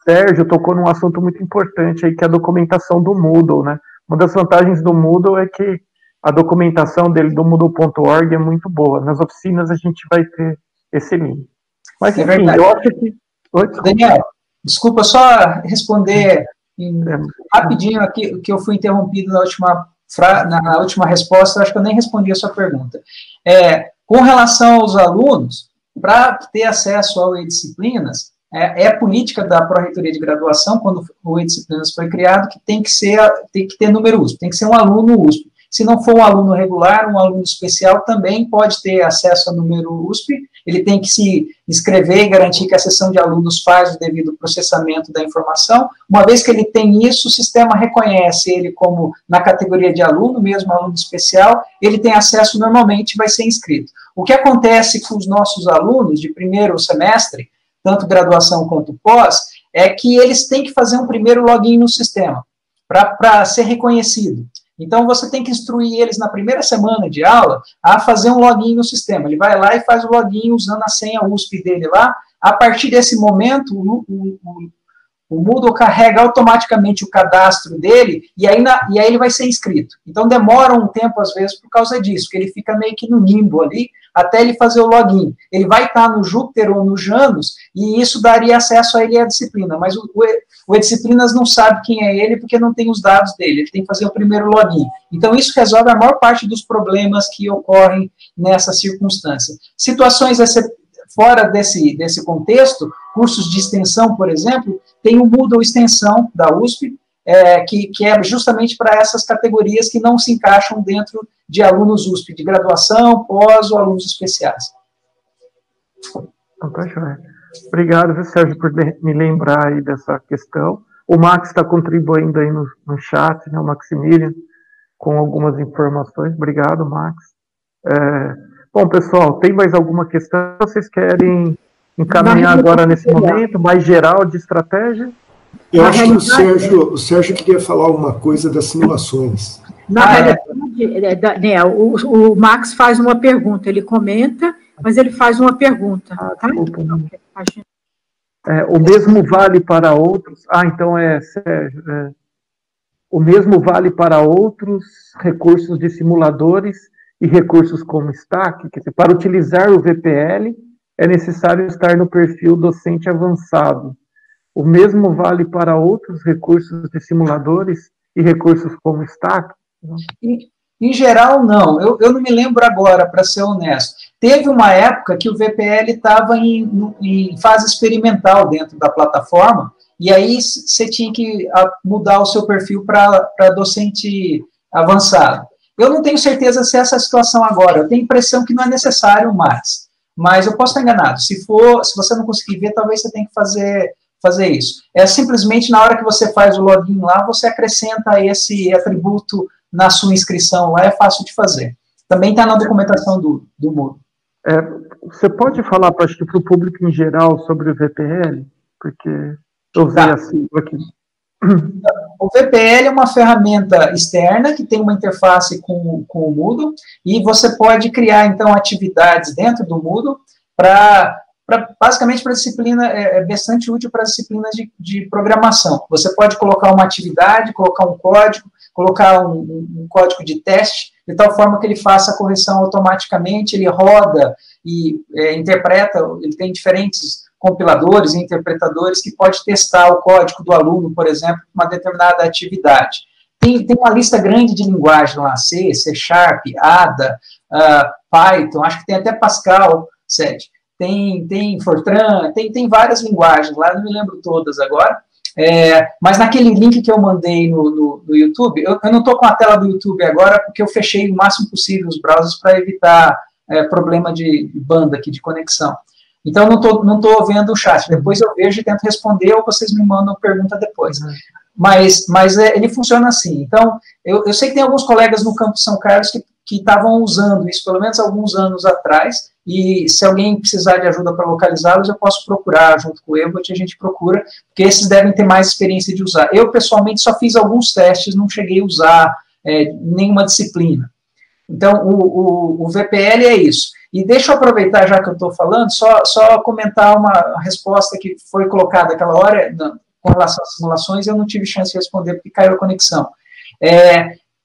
Sérgio tocou num assunto muito importante aí, que é a documentação do Moodle, né? Uma das vantagens do Moodle é que a documentação dele, do Moodle.org, é muito boa. Nas oficinas a gente vai ter esse link. Mas, enfim, eu acho que... Oi, Daniel, desculpa só responder rapidinho aqui, que eu fui interrompido na última resposta, acho que eu nem respondi a sua pergunta. Com relação aos alunos, para ter acesso ao e-disciplinas, é a política da Pró-Reitoria de Graduação, quando o e-disciplinas foi criado, que tem que ter número USP, tem que ser um aluno USP. Se não for um aluno regular, um aluno especial também pode ter acesso a número USP, ele tem que se inscrever e garantir que a seção de alunos faz o devido processamento da informação. Uma vez que ele tem isso, o sistema reconhece ele como na categoria de aluno, mesmo aluno especial, ele tem acesso normalmente e vai ser inscrito. O que acontece com os nossos alunos de primeiro semestre, tanto graduação quanto pós, é que eles têm que fazer um primeiro login no sistema, para ser reconhecido. Então, você tem que instruir eles na primeira semana de aula a fazer um login no sistema. Ele vai lá e faz o login usando a senha USP dele lá. A partir desse momento, o Moodle carrega automaticamente o cadastro dele e aí ele vai ser inscrito. Então, demora um tempo, às vezes, por causa disso, que ele fica meio que no limbo ali, até ele fazer o login. Ele vai estar no Júpiter ou no Janus, e isso daria acesso a ele à disciplina, mas o e-disciplinas não sabe quem é ele, porque não tem os dados dele, ele tem que fazer o primeiro login. Então, isso resolve a maior parte dos problemas que ocorrem nessa circunstância. Situações fora desse contexto, cursos de extensão, por exemplo, tem o Moodle Extensão da USP, que é justamente para essas categorias que não se encaixam dentro de alunos USP, de graduação, pós ou alunos especiais. Então, tá joia. Obrigado, Sérgio, por me lembrar aí dessa questão. O Max está contribuindo aí no chat, né, o Maximilian, com algumas informações. Obrigado, Max. Bom, pessoal, tem mais alguma questão que vocês querem encaminhar agora nesse momento, mais geral de estratégia? Eu acho que o Sérgio queria falar uma coisa das simulações. Na realidade, Daniel, o Max faz uma pergunta, ele comenta, mas ele faz uma pergunta. Tá? O mesmo vale para outros... então Sérgio, o mesmo vale para outros recursos de simuladores e recursos como Stack, quer dizer, para utilizar o VPL, é necessário estar no perfil docente avançado. O mesmo vale para outros recursos de simuladores e recursos como Stack? Em geral, não. Eu não me lembro agora, para ser honesto. Teve uma época que o VPL estava em fase experimental dentro da plataforma, e aí você tinha que mudar o seu perfil para docente avançado. Eu não tenho certeza se é essa a situação agora. Eu tenho a impressão que não é necessário mais. Mas eu posso estar enganado. Se você não conseguir ver, talvez você tenha que fazer isso. É simplesmente na hora que você faz o login lá, você acrescenta esse atributo na sua inscrição lá, é fácil de fazer. Também está na documentação do Moodle. Você pode falar, acho que para o público em geral, sobre o VPL? Porque eu usei assim aqui. O VPL é uma ferramenta externa que tem uma interface com o Moodle e você pode criar, então, atividades dentro do Moodle basicamente para disciplina, é bastante útil para as disciplinas de programação. Você pode colocar uma atividade, colocar um código, colocar um código de teste, de tal forma que ele faça a correção automaticamente, ele roda e interpreta, ele tem diferentes compiladores e interpretadores que pode testar o código do aluno, por exemplo, uma determinada atividade. Tem uma lista grande de linguagem lá, C, C#, Ada, Python, acho que tem até Pascal, tem Fortran, tem várias linguagens lá, não me lembro todas agora, mas naquele link que eu mandei no YouTube, eu não estou com a tela do YouTube agora, porque eu fechei o máximo possível os browsers para evitar problema de banda aqui, de conexão. Então, não tô vendo o chat. Depois eu vejo e tento responder, ou vocês me mandam pergunta depois. Mas ele funciona assim. Então, eu sei que tem alguns colegas no Campus São Carlos que estavam usando isso, pelo menos alguns anos atrás, e se alguém precisar de ajuda para localizá-los, eu posso procurar junto com o Evot, a gente procura, porque esses devem ter mais experiência de usar. Eu, pessoalmente, só fiz alguns testes, não cheguei a usar nenhuma disciplina. Então, o VPL é isso. E deixa eu aproveitar, já que eu estou falando, só comentar uma resposta que foi colocada aquela hora, com relação às simulações, eu não tive chance de responder porque caiu a conexão.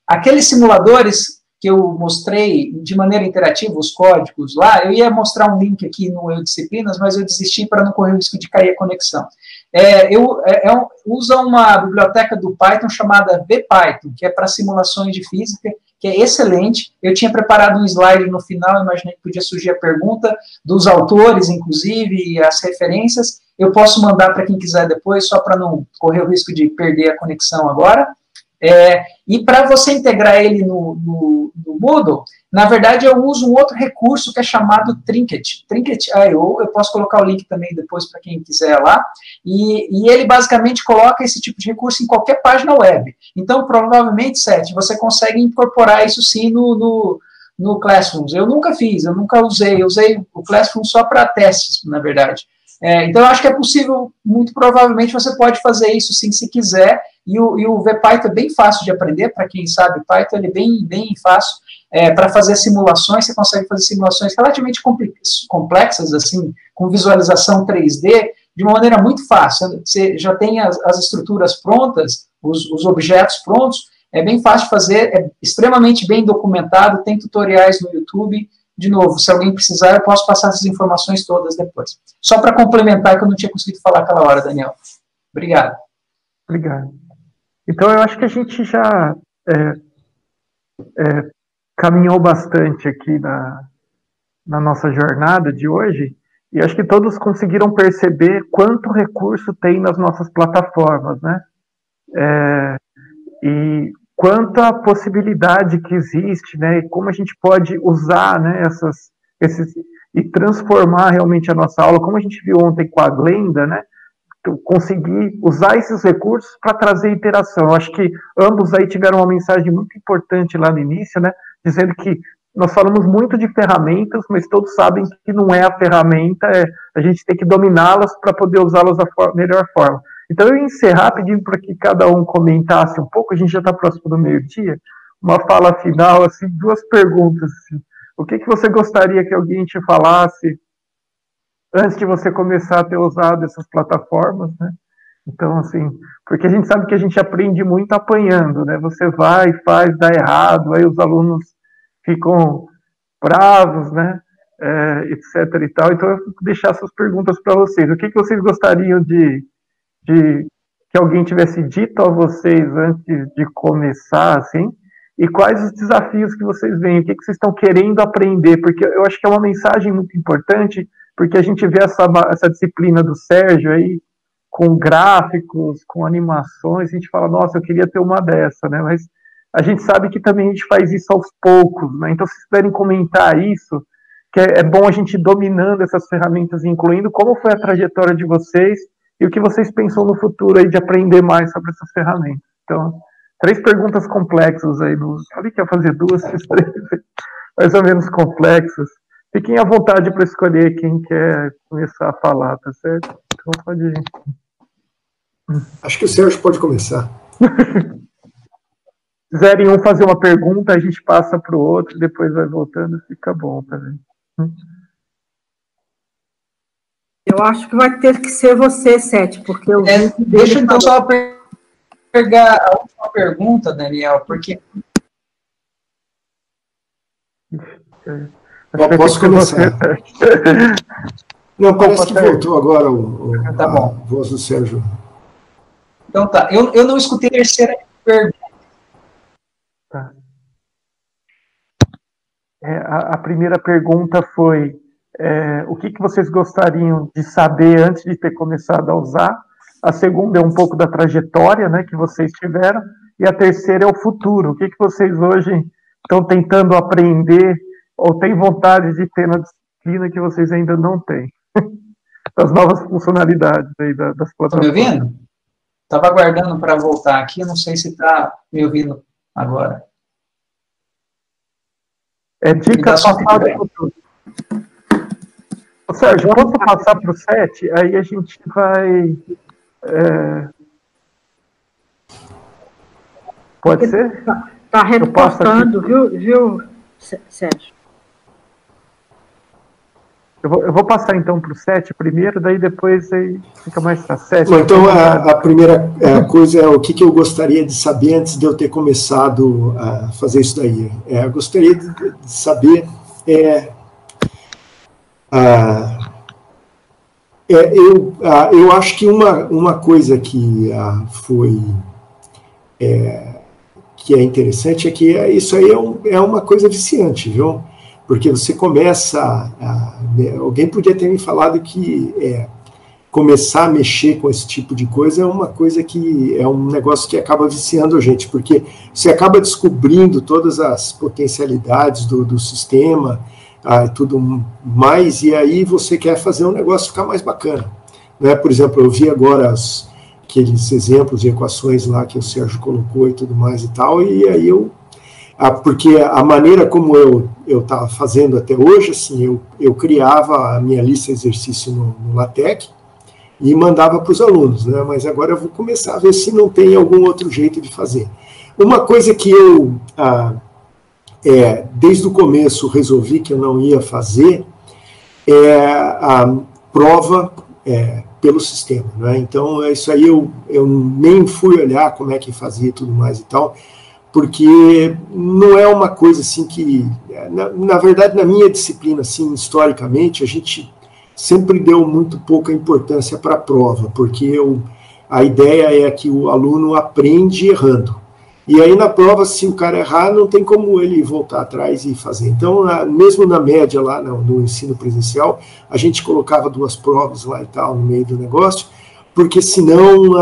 Aqueles simuladores que eu mostrei de maneira interativa, os códigos lá, eu ia mostrar um link aqui no Eu Disciplinas, mas eu desisti para não correr o risco de cair a conexão. Usa uma biblioteca do Python chamada VPython, que é para simulações de física, que é excelente. Eu tinha preparado um slide no final, imaginei que podia surgir a pergunta dos autores, inclusive, e as referências. Eu posso mandar para quem quiser depois, só para não correr o risco de perder a conexão agora. E para você integrar ele no Moodle, na verdade eu uso um outro recurso que é chamado Trinket, Trinket.io, eu posso colocar o link também depois para quem quiser lá, e ele basicamente coloca esse tipo de recurso em qualquer página web. Então, provavelmente, Seth, você consegue incorporar isso sim no Classroom. Eu nunca fiz, eu nunca usei, eu usei o Classroom só para testes, na verdade. Então, eu acho que é possível, muito provavelmente você pode fazer isso sim, se quiser, e o VPython é bem fácil de aprender, para quem sabe Python, ele é bem fácil. Para fazer simulações, você consegue fazer simulações relativamente complexas, assim, com visualização 3D, de uma maneira muito fácil. Você já tem as estruturas prontas, os objetos prontos, é bem fácil de fazer, é extremamente bem documentado, tem tutoriais no YouTube. De novo, se alguém precisar, eu posso passar essas informações todas depois. Só para complementar, que eu não tinha conseguido falar aquela hora, Daniel. Obrigado. Obrigado. Então, eu acho que a gente já caminhou bastante aqui na nossa jornada de hoje, e acho que todos conseguiram perceber quanto recurso tem nas nossas plataformas, né? E quanta possibilidade que existe, né? E como a gente pode usar, né, e transformar realmente a nossa aula, como a gente viu ontem com a Glenda, né? Conseguir usar esses recursos para trazer interação. Eu acho que ambos aí tiveram uma mensagem muito importante lá no início, né? Dizendo que nós falamos muito de ferramentas, mas todos sabem que não é a ferramenta, a gente tem que dominá-las para poder usá-las da melhor forma. Então eu ia encerrar pedindo para que cada um comentasse um pouco, a gente já está próximo do meio-dia, uma fala final, assim, 2 perguntas. Assim. O que você gostaria que alguém te falasse antes de você começar a ter usado essas plataformas, né? Então, assim, porque a gente sabe que a gente aprende muito apanhando, né? Você vai, faz, dá errado, aí os alunos ficam bravos, né? Etc e tal. Então, eu vou deixar essas perguntas para vocês. O que vocês gostariam de que alguém tivesse dito a vocês antes de começar, assim? E quais os desafios que vocês veem? O que vocês estão querendo aprender? Porque eu acho que é uma mensagem muito importante, porque a gente vê essa disciplina do Sérgio aí, com gráficos, com animações, a gente fala, nossa, eu queria ter uma dessa, né? Mas a gente sabe que também a gente faz isso aos poucos, né? Então, se vocês puderem comentar isso, que é bom a gente ir dominando essas ferramentas, incluindo como foi a trajetória de vocês e o que vocês pensam no futuro aí de aprender mais sobre essas ferramentas. Então, 3 perguntas complexas aí. Falei que ia fazer 2, fiz 3, mais ou menos complexas. Fiquem à vontade para escolher quem quer começar a falar, tá certo? Então pode ir. Acho que o Sérgio pode começar. Se quiserem um fazer uma pergunta, a gente passa para o outro, depois vai voltando, fica bom também. Eu acho que vai ter que ser você, Seth, porque eu deixa então só pegar a última pergunta, Daniel, porque... Posso começar? Não, parece que voltou agora tá bom. A voz do Sérgio. Então tá, eu não escutei a terceira pergunta. Tá. A primeira pergunta foi o que vocês gostariam de saber antes de ter começado a usar? A segunda é um pouco da trajetória, né, que vocês tiveram, e a terceira é o futuro. O que vocês hoje estão tentando aprender ou têm vontade de ter na disciplina que vocês ainda não têm? Das novas funcionalidades aí das plataformas. Estão me ouvindo? Estava aguardando para voltar aqui, não sei se está me ouvindo agora. Dica passada para o futuro. Sérgio, posso passar para o 7? Aí a gente vai... Pode ser? Está reportando, viu, Sérgio. Eu vou passar então para o 7 primeiro, daí depois aí fica mais fácil. 7. Bom, então, a primeira coisa é o que eu gostaria de saber antes de eu ter começado a fazer isso daí. Eu gostaria de saber eu acho que uma coisa que foi que é interessante é que isso aí é uma coisa viciante, viu? Porque você começa alguém podia ter me falado que começar a mexer com esse tipo de coisa é uma coisa que é um negócio que acaba viciando a gente, porque você acaba descobrindo todas as potencialidades do sistema, tudo mais, e aí você quer fazer um negócio ficar mais bacana, né? Por exemplo, eu vi agora aqueles exemplos de equações lá que o Sérgio colocou e tudo mais e tal, e aí porque a maneira como eu estava fazendo até hoje, assim, eu criava a minha lista de exercício no LaTeX e mandava para os alunos, né? Mas agora eu vou começar a ver se não tem algum outro jeito de fazer. Uma coisa que eu, desde o começo, resolvi que eu não ia fazer é a prova pelo sistema, né? Então, isso aí eu nem fui olhar como é que fazia e tudo mais e tal, porque não é uma coisa assim que, na verdade, na minha disciplina, assim, historicamente, a gente sempre deu muito pouca importância para a prova, porque a ideia é que o aluno aprende errando. E aí na prova, se o cara errar, não tem como ele voltar atrás e fazer. Então, mesmo na média lá no ensino presencial, a gente colocava 2 provas lá e tal no meio do negócio, porque senão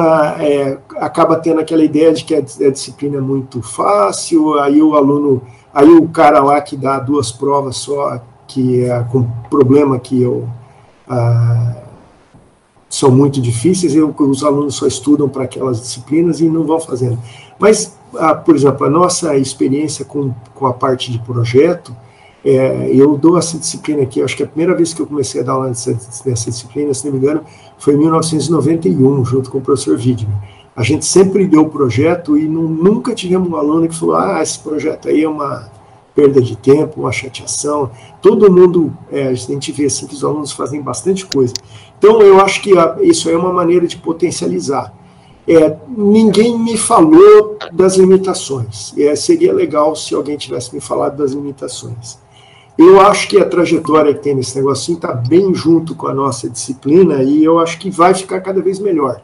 acaba tendo aquela ideia de que a disciplina é muito fácil, aí o cara lá que dá 2 provas só, que é com problema que são muito difíceis, os alunos só estudam para aquelas disciplinas e não vão fazendo. Mas, por exemplo, a nossa experiência com a parte de projeto, eu dou essa disciplina aqui, acho que a primeira vez que eu comecei a dar aula nessa disciplina, se não me engano, foi em 1991, junto com o professor Widmer. A gente sempre deu o projeto e nunca tivemos um aluno que falou, esse projeto aí é uma perda de tempo, uma chateação. Todo mundo, a gente vê assim que os alunos fazem bastante coisa. Então, eu acho que isso é uma maneira de potencializar. Ninguém me falou das limitações. Seria legal se alguém tivesse me falado das limitações. Eu acho que a trajetória que tem nesse negocinho está bem junto com a nossa disciplina e eu acho que vai ficar cada vez melhor.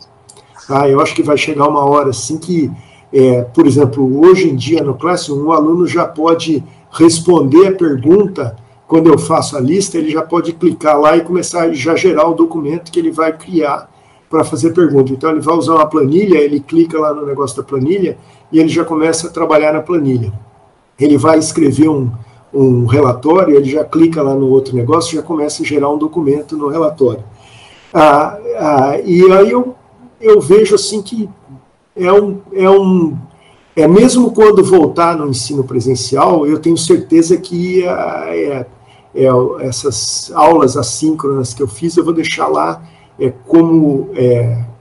Tá? Eu acho que vai chegar uma hora assim que, por exemplo, hoje em dia no Classroom, o aluno já pode responder a pergunta. Quando eu faço a lista, ele já pode clicar lá e começar a já gerar o documento que ele vai criar para fazer pergunta. Então, ele vai usar uma planilha, ele clica lá no negócio da planilha e ele já começa a trabalhar na planilha. Ele vai escrever um relatório, ele já clica lá no outro negócio e já começa a gerar um documento no relatório. E aí eu vejo assim que mesmo quando voltar no ensino presencial, eu tenho certeza que essas aulas assíncronas que eu fiz, eu vou deixar lá como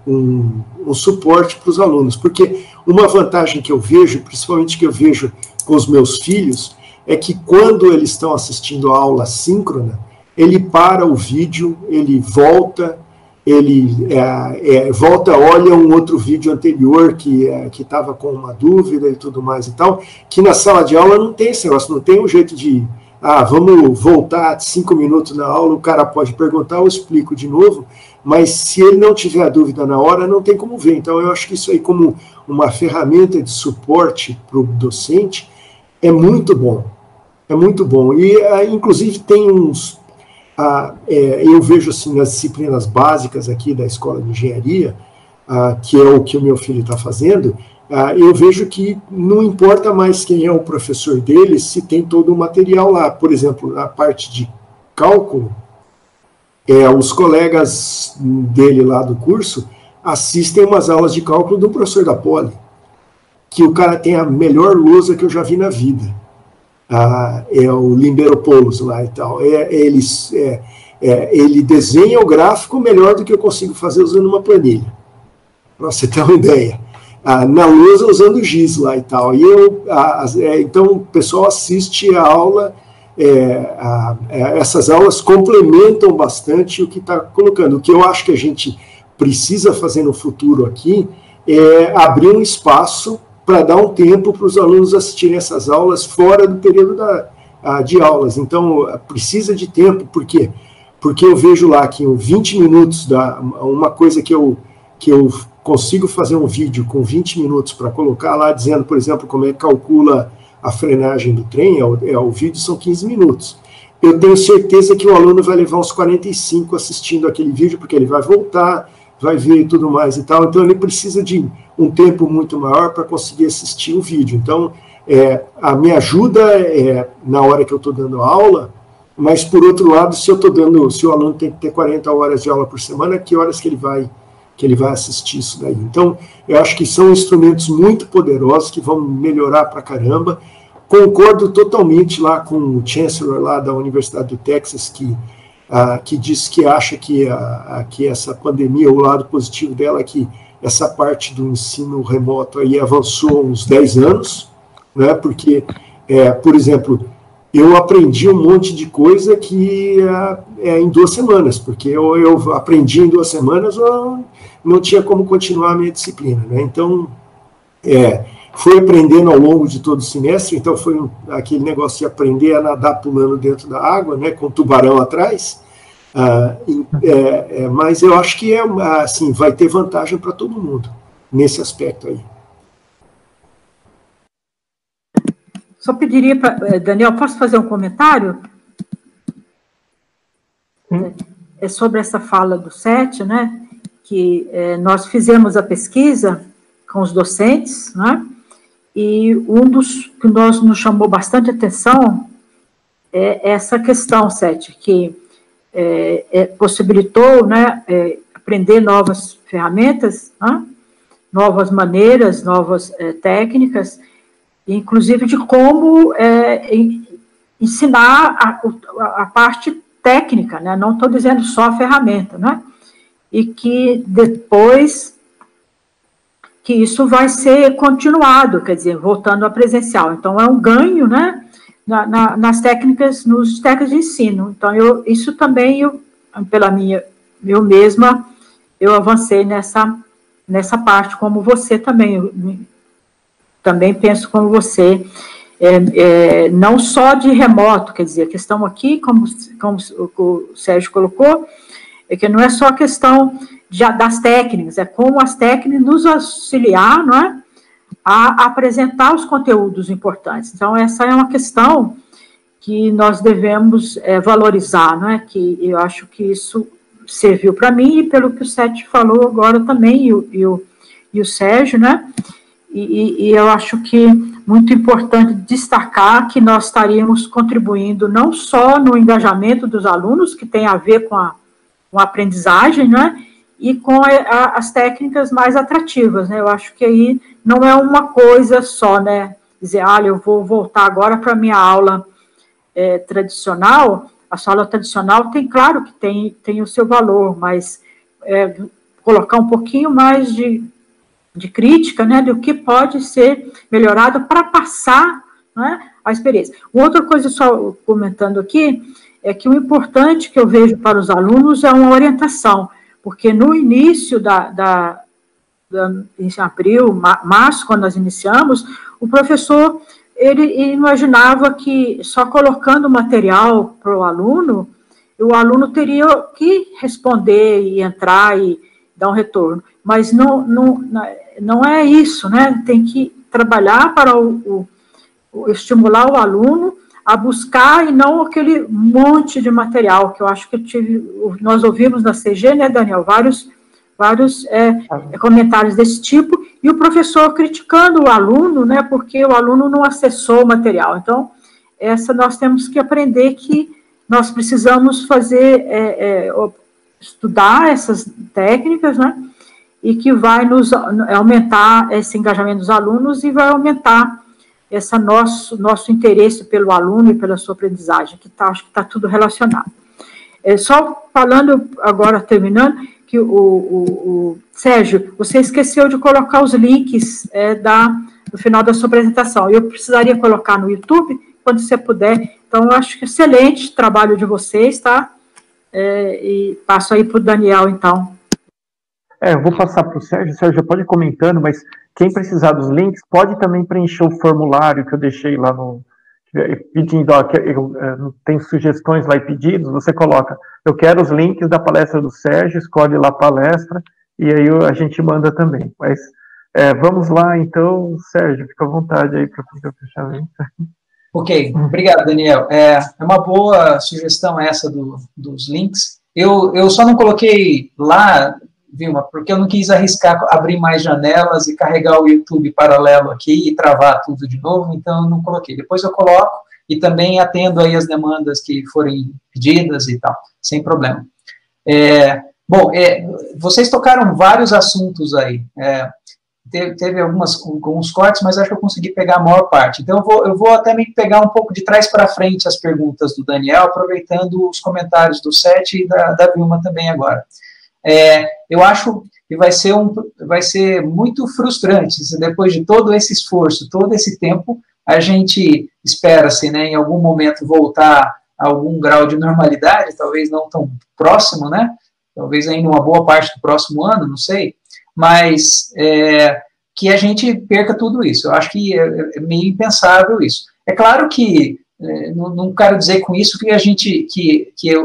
um suporte para os alunos, porque uma vantagem que eu vejo, principalmente que eu vejo com os meus filhos, é que quando eles estão assistindo a aula síncrona, ele para o vídeo, ele volta, olha um outro vídeo anterior que estava com uma dúvida e tudo mais e tal, que na sala de aula não tem esse negócio, não tem um jeito de, vamos voltar 5 minutos na aula, o cara pode perguntar, eu explico de novo, mas se ele não tiver a dúvida na hora, não tem como ver. Então, eu acho que isso aí, como uma ferramenta de suporte para o docente, é muito bom. É muito bom. E, inclusive, tem uns... eu vejo, assim, nas disciplinas básicas aqui da Escola de Engenharia, que é o que o meu filho está fazendo, eu vejo que não importa mais quem é o professor dele, se tem todo o material lá. Por exemplo, na parte de cálculo, os colegas dele lá do curso assistem umas aulas de cálculo do professor da Poli, que o cara tem a melhor lousa que eu já vi na vida. É o Limberopoulos lá e tal. Ele desenha o gráfico melhor do que eu consigo fazer usando uma planilha, para você ter uma ideia. na lousa usando giz lá e tal. E então o pessoal assiste a aula, essas aulas complementam bastante o que está colocando. O que eu acho que a gente precisa fazer no futuro aqui é abrir um espaço para dar um tempo para os alunos assistirem essas aulas fora do período de aulas. Então, precisa de tempo, por quê? Porque eu vejo lá que em 20 minutos, uma coisa que eu consigo fazer um vídeo com 20 minutos para colocar lá, dizendo, por exemplo, como é que calcula a frenagem do trem, o vídeo são 15 minutos. Eu tenho certeza que o aluno vai levar uns 45 assistindo aquele vídeo, porque ele vai voltar, vai ver e tudo mais e tal, então ele precisa de um tempo muito maior para conseguir assistir o vídeo. Então, a minha ajuda é na hora que eu estou dando aula, mas, por outro lado, se o aluno tem que ter 40 horas de aula por semana, que horas que ele vai assistir isso daí? Então, eu acho que são instrumentos muito poderosos que vão melhorar pra caramba. Concordo totalmente lá com o Chancellor lá da Universidade do Texas, que diz que acha que essa pandemia, o lado positivo dela é que essa parte do ensino remoto aí avançou uns 10 anos, né? Porque, por exemplo, eu aprendi um monte de coisa que em 2 semanas, porque eu aprendi em 2 semanas, eu não tinha como continuar a minha disciplina, né? Então, fui aprendendo ao longo de todo o semestre, então foi aquele negócio de aprender a nadar pulando dentro da água, né, com o tubarão atrás, mas eu acho que assim, vai ter vantagem para todo mundo, nesse aspecto aí. Só pediria para... Daniel, posso fazer um comentário? É sobre essa fala do SET, né? Que nós fizemos a pesquisa com os docentes, né? E um dos que nos chamou bastante atenção é essa questão, SET, que possibilitou, né, aprender novas ferramentas, né? Novas maneiras, novas técnicas, inclusive de como ensinar a parte técnica, né? Não estou dizendo só a ferramenta, né? E que depois que isso vai ser continuado, quer dizer, voltando ao presencial. Então, é um ganho, né? Nas técnicas, nos técnicas de ensino. Então, isso também, eu mesma, eu avancei nessa parte, como você também... Também penso como você, não só de remoto, quer dizer, a questão aqui, como o Sérgio colocou, é que não é só a questão das técnicas, é como as técnicas nos auxiliar, não é, a apresentar os conteúdos importantes. Então, essa é uma questão que nós devemos valorizar, não é, que eu acho que isso serviu para mim, e pelo que o Sete falou agora também, e o Sérgio, né, e eu acho que muito importante destacar que nós estaríamos contribuindo não só no engajamento dos alunos, que tem a ver com a aprendizagem, né, e com as técnicas mais atrativas, né. Eu acho que aí não é uma coisa só, né, dizer, olha, eu vou voltar agora para a minha aula tradicional. A sua aula tradicional tem, claro que tem o seu valor, mas colocar um pouquinho mais de crítica, né, do que pode ser melhorado para passar, né, a experiência. Outra coisa, só comentando aqui, é que o importante que eu vejo para os alunos é uma orientação, porque no início em abril, março, quando nós iniciamos, o professor, ele imaginava que só colocando material para o aluno teria que responder e entrar e dar um retorno. Mas não é isso, né? Tem que trabalhar para estimular o aluno a buscar e não aquele monte de material que eu acho que nós ouvimos na CG, né, Daniel, vários comentários desse tipo, e o professor criticando o aluno, né, porque o aluno não acessou o material. Então, nós temos que aprender que nós precisamos estudar essas técnicas, né, e que vai nos aumentar esse engajamento dos alunos e vai aumentar esse nosso interesse pelo aluno e pela sua aprendizagem, que acho que está tudo relacionado. Só falando, agora terminando, que Sérgio, você esqueceu de colocar os links no final da sua apresentação. Eu precisaria colocar no YouTube, quando você puder. Então, eu acho que excelente trabalho de vocês, tá? E passo aí para o Daniel, então. Eu vou passar para o Sérgio. Sérgio, pode ir comentando, mas quem precisar dos links, pode também preencher o formulário que eu deixei lá pedindo, tem sugestões lá e pedidos, você coloca, eu quero os links da palestra do Sérgio, escolhe lá a palestra, e aí a gente manda também. Mas vamos lá, então, Sérgio, fica à vontade aí para fazer o fechamento. Ok, obrigado, Daniel. É uma boa sugestão essa dos links. Eu só não coloquei lá, Vilma, porque eu não quis arriscar abrir mais janelas e carregar o YouTube paralelo aqui e travar tudo de novo, então eu não coloquei. Depois eu coloco e também atendo aí as demandas que forem pedidas e tal, sem problema. Vocês tocaram vários assuntos aí. Teve alguns cortes, mas acho que eu consegui pegar a maior parte. Então, eu vou até me pegar um pouco de trás para frente as perguntas do Daniel, aproveitando os comentários do Sete e da Vilma também agora. Eu acho que vai ser muito frustrante se depois de todo esse esforço, todo esse tempo, a gente espera-se, né, em algum momento voltar a algum grau de normalidade, talvez não tão próximo, né, talvez ainda uma boa parte do próximo ano, não sei, mas que a gente perca tudo isso. Eu acho que é meio impensável isso. É claro que não quero dizer com isso que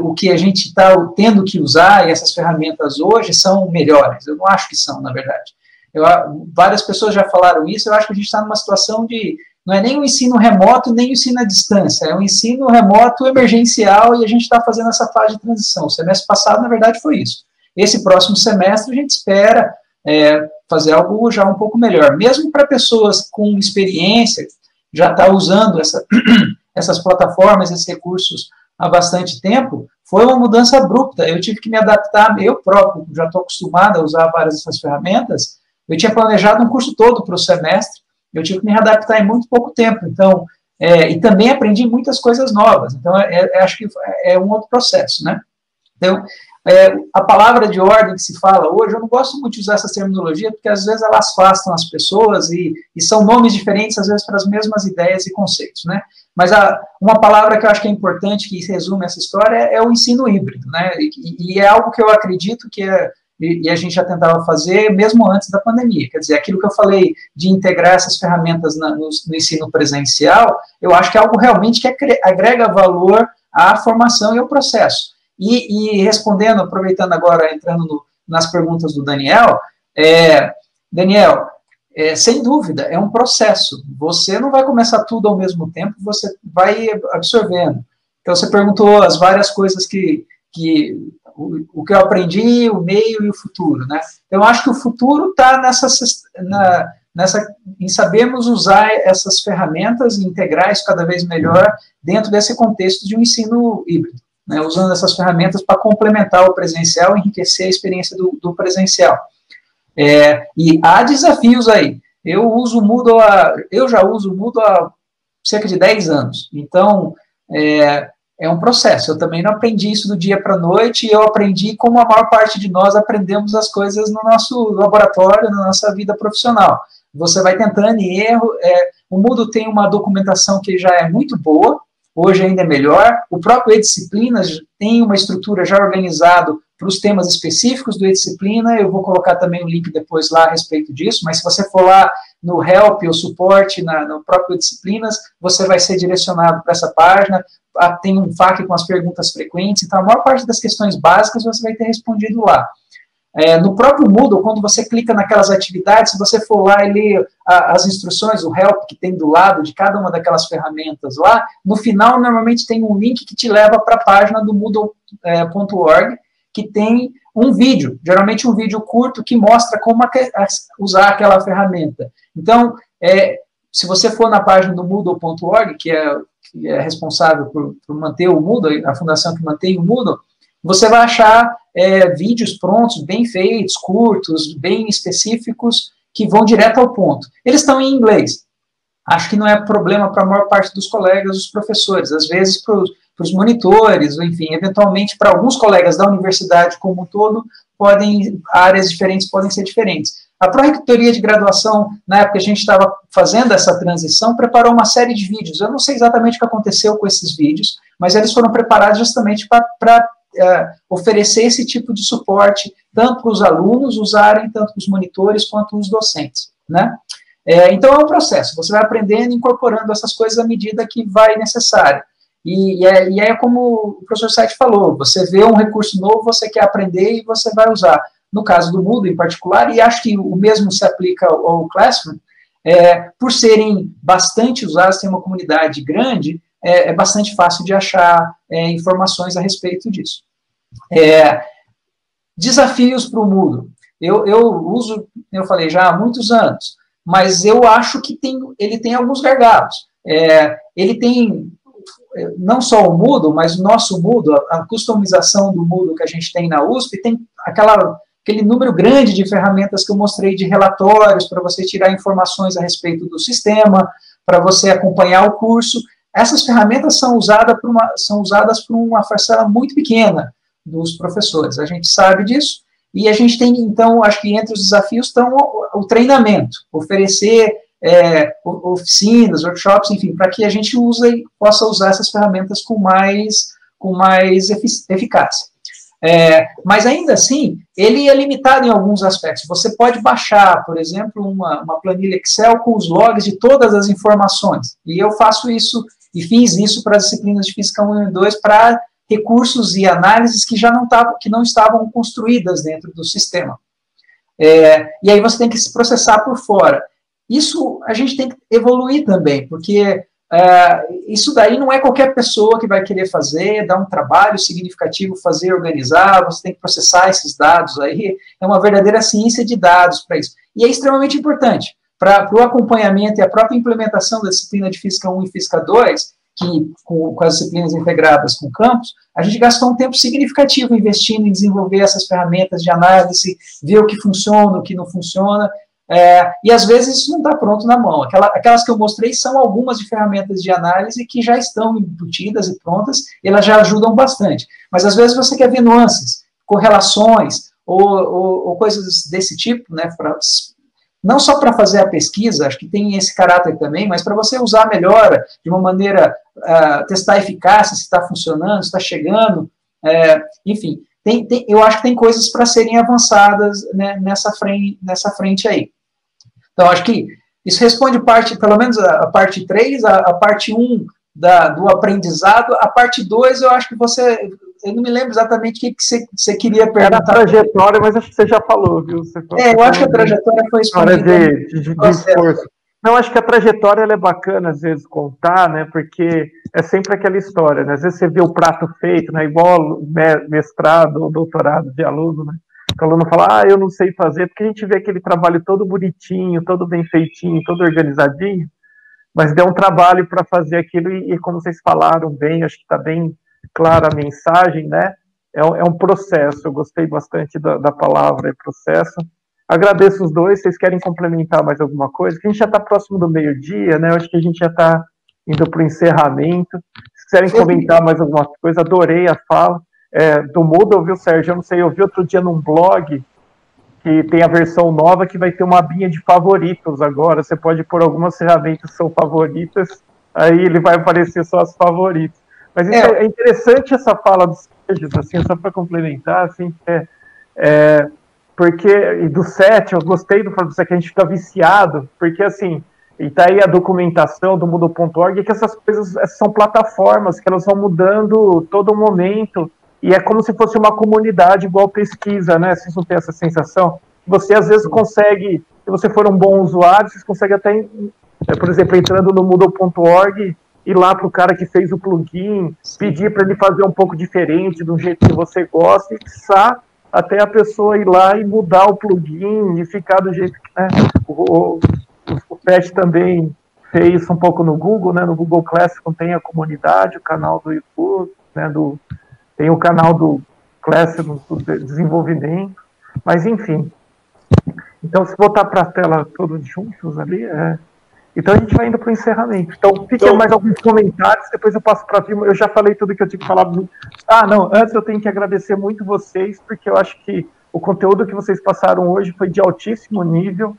o que a gente está tendo que usar e essas ferramentas hoje são melhores. Eu não acho que são, na verdade. Várias pessoas já falaram isso. Eu acho que a gente está numa situação não é nem o ensino remoto, nem o ensino à distância. É um ensino remoto emergencial e a gente está fazendo essa fase de transição. O semestre passado, na verdade, foi isso. Esse próximo semestre, a gente espera fazer algo já um pouco melhor. Mesmo para pessoas com experiência, já está usando essas plataformas, esses recursos há bastante tempo, foi uma mudança abrupta. Eu tive que me adaptar, eu próprio já estou acostumado a usar várias dessas ferramentas. Eu tinha planejado um curso todo para o semestre, eu tive que me adaptar em muito pouco tempo. Então, e também aprendi muitas coisas novas. Então, acho que é um outro processo, né? Então, a palavra de ordem que se fala hoje, eu não gosto muito de usar essa terminologia, porque às vezes elas afastam as pessoas e são nomes diferentes, às vezes, para as mesmas ideias e conceitos, né? Mas uma palavra que eu acho que é importante, que resume essa história, é o ensino híbrido, né? E é algo que eu acredito que e a gente já tentava fazer mesmo antes da pandemia. Quer dizer, aquilo que eu falei de integrar essas ferramentas no ensino presencial, eu acho que é algo realmente que agrega valor à formação e ao processo. E respondendo, aproveitando agora, entrando nas perguntas do Daniel, Daniel, sem dúvida, é um processo. Você não vai começar tudo ao mesmo tempo, você vai absorvendo. Então, você perguntou as várias coisas o que eu aprendi, o meio e o futuro, né? Então, eu acho que o futuro está em sabermos usar essas ferramentas e integrar isso cada vez melhor dentro desse contexto de um ensino híbrido, né? Usando essas ferramentas para complementar o presencial e enriquecer a experiência do presencial. E há desafios aí. Eu já uso o Moodle há cerca de 10 anos. Então, é um processo. Eu também não aprendi isso do dia para a noite, e eu aprendi como a maior parte de nós aprendemos as coisas no nosso laboratório, na nossa vida profissional. Você vai tentando e erro. O Moodle tem uma documentação que já é muito boa, hoje ainda é melhor. O próprio eDisciplinas tem uma estrutura já organizada para os temas específicos do eDisciplina. Eu vou colocar também um link depois lá a respeito disso, mas se você for lá no Help ou suporte no próprio eDisciplinas, você vai ser direcionado para essa página. Tem um FAQ com as perguntas frequentes, então a maior parte das questões básicas você vai ter respondido lá. No próprio Moodle, quando você clica naquelas atividades, se você for lá e ler as instruções, o Help que tem do lado de cada uma daquelas ferramentas lá, no final normalmente tem um link que te leva para a página do Moodle.org, que tem um vídeo, geralmente um vídeo curto, que mostra como usar aquela ferramenta. Então, se você for na página do Moodle.org, que é responsável por manter o Moodle, a fundação que mantém o Moodle, você vai achar vídeos prontos, bem feitos, curtos, bem específicos, que vão direto ao ponto. Eles estão em inglês. Acho que não é problema para a maior parte dos colegas, dos professores. Às vezes, para os monitores, enfim, eventualmente, para alguns colegas da universidade como um todo, áreas diferentes podem ser diferentes. A Pró-Reitoria de Graduação, na época que a gente estava fazendo essa transição, preparou uma série de vídeos. Eu não sei exatamente o que aconteceu com esses vídeos, mas eles foram preparados justamente para oferecer esse tipo de suporte, tanto para os alunos usarem, tanto para os monitores, quanto os docentes, né? Então, é um processo. Você vai aprendendo e incorporando essas coisas à medida que vai necessário. E é como o professor Said falou, você vê um recurso novo, você quer aprender e você vai usar. No caso do Moodle, em particular, e acho que o mesmo se aplica ao Classroom, por serem bastante usados, tem uma comunidade grande, é bastante fácil de achar informações a respeito disso. Desafios para o Moodle. Eu uso, eu falei já há muitos anos, mas eu acho que ele tem alguns gargalos. Ele tem não só o Moodle, mas o nosso Moodle, a customização do Moodle que a gente tem na USP, tem aquele número grande de ferramentas que eu mostrei de relatórios, para você tirar informações a respeito do sistema, para você acompanhar o curso. Essas ferramentas são usadas por uma parcela muito pequena dos professores. A gente sabe disso, e a gente tem, então, acho que entre os desafios estão o treinamento, oferecer oficinas, workshops, enfim, para que a gente possa usar essas ferramentas com mais eficácia. Mas ainda assim, ele é limitado em alguns aspectos. Você pode baixar, por exemplo, uma planilha Excel com os logs de todas as informações, e eu faço isso, e fiz isso para as disciplinas de Física 1 e 2, para recursos e análises que não estavam construídas dentro do sistema. E aí você tem que se processar por fora. Isso a gente tem que evoluir também, porque isso daí não é qualquer pessoa que vai querer fazer, dá um trabalho significativo, organizar, você tem que processar esses dados aí, é uma verdadeira ciência de dados para isso. E é extremamente importante para o acompanhamento e a própria implementação da disciplina de Física 1 e Física 2, que com as disciplinas integradas com o campus, a gente gastou um tempo significativo investindo em desenvolver essas ferramentas de análise, ver o que funciona, o que não funciona, e às vezes isso não está pronto na mão. Aquelas que eu mostrei são algumas de ferramentas de análise que já estão embutidas e prontas, e elas já ajudam bastante. Mas às vezes você quer ver nuances, correlações, ou coisas desse tipo, né, não só para fazer a pesquisa, acho que tem esse caráter também, mas para você usar melhor, de uma maneira, testar a eficácia, se está funcionando, se está chegando, enfim, eu acho que tem coisas para serem avançadas, né, nessa frente aí. Então, acho que isso responde pelo menos a parte 3, a parte 1 do aprendizado, a parte 2, eu acho que eu não me lembro exatamente o que você queria perguntar. Era a trajetória, mas acho que você já falou, viu? Eu acho que a trajetória foi respondida. De esforço. Não, acho que a trajetória ela é bacana, às vezes, contar, né? Porque é sempre aquela história, né? Às vezes você vê o prato feito, né? Igual mestrado ou doutorado de aluno, né? O aluno fala, eu não sei fazer, porque a gente vê aquele trabalho todo bonitinho, todo bem feitinho, todo organizadinho, mas deu um trabalho para fazer aquilo, e como vocês falaram bem, acho que está bem clara a mensagem, né? É um processo. Eu gostei bastante da palavra processo. Agradeço os dois. Vocês querem complementar mais alguma coisa? Porque a gente já está próximo do meio-dia, né? Eu acho que a gente já está indo para o encerramento. Se quiserem comentar mais alguma coisa, adorei a fala. Do Moodle, viu, Sérgio? Eu não sei, eu vi outro dia num blog que tem a versão nova que vai ter uma abinha de favoritos agora. Você pode pôr algumas ferramentas que são favoritas, aí ele vai aparecer só as favoritas. Mas isso é interessante, essa fala dos Sérgio, assim, só para complementar, assim, porque, e do 7, eu gostei do fato que a gente fica viciado, porque, assim, e tá aí a documentação do Moodle.org, que essas coisas são plataformas, que elas vão mudando todo momento, e é como se fosse uma comunidade igual pesquisa, né? Vocês não têm essa sensação? Você, às vezes, consegue, se você for um bom usuário, você consegue até, por exemplo, entrando no Moodle.org, ir lá para o cara que fez o plugin, pedir para ele fazer um pouco diferente, do jeito que você gosta, e até a pessoa ir lá e mudar o plugin e ficar do jeito que, né? O Pet também fez um pouco no Google, né? No Google Classroom tem a comunidade, o canal do YouTube, né? Tem o canal do Classroom do desenvolvimento, mas enfim. Então, se voltar para a tela todos juntos ali, então a gente vai indo para o encerramento. Então, fiquem mais alguns comentários, depois eu passo para a Vilma. Eu já falei tudo que eu tinha que falar. Não, antes eu tenho que agradecer muito vocês, porque eu acho que o conteúdo que vocês passaram hoje foi de altíssimo nível,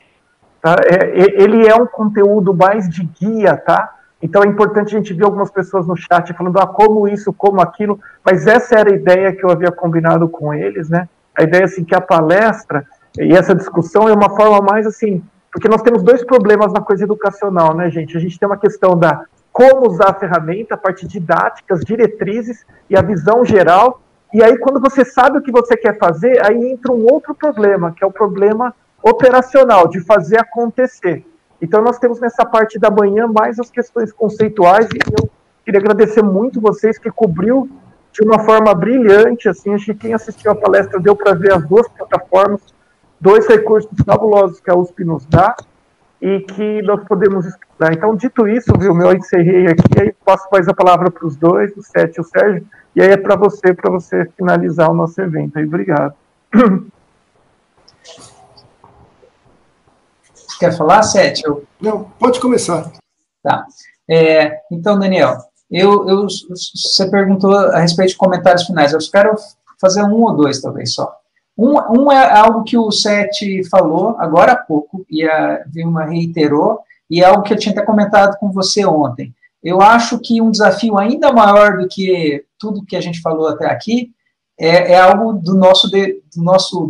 tá? Ele é um conteúdo mais de guia, tá? Então é importante a gente ver algumas pessoas no chat falando, como isso, como aquilo, mas essa era a ideia que eu havia combinado com eles, né? A ideia, assim, que a palestra e essa discussão é uma forma mais, assim, porque nós temos dois problemas na coisa educacional, né, gente? A gente tem uma questão da como usar a ferramenta, a parte didática, as diretrizes e a visão geral, e aí quando você sabe o que você quer fazer, aí entra um outro problema, que é o problema operacional, de fazer acontecer. Então, nós temos nessa parte da manhã mais as questões conceituais, e eu queria agradecer muito vocês que cobriu de uma forma brilhante, assim, acho que quem assistiu a palestra deu para ver as duas plataformas, dois recursos fabulosos que a USP nos dá, e que nós podemos estudar. Então, dito isso, viu, eu encerrei aqui, aí passo mais a palavra para os dois, o Sete e o Sérgio, e aí é para você finalizar o nosso evento. Aí, obrigado. Quer falar, Sete? Não, pode começar. Tá. Então, Daniel, você perguntou a respeito de comentários finais. Eu quero fazer um ou dois, talvez, só. Um é algo que o Sete falou agora há pouco, e a Vilma reiterou, e é algo que eu tinha até comentado com você ontem. Eu acho que um desafio ainda maior do que tudo que a gente falou até aqui é algo do nosso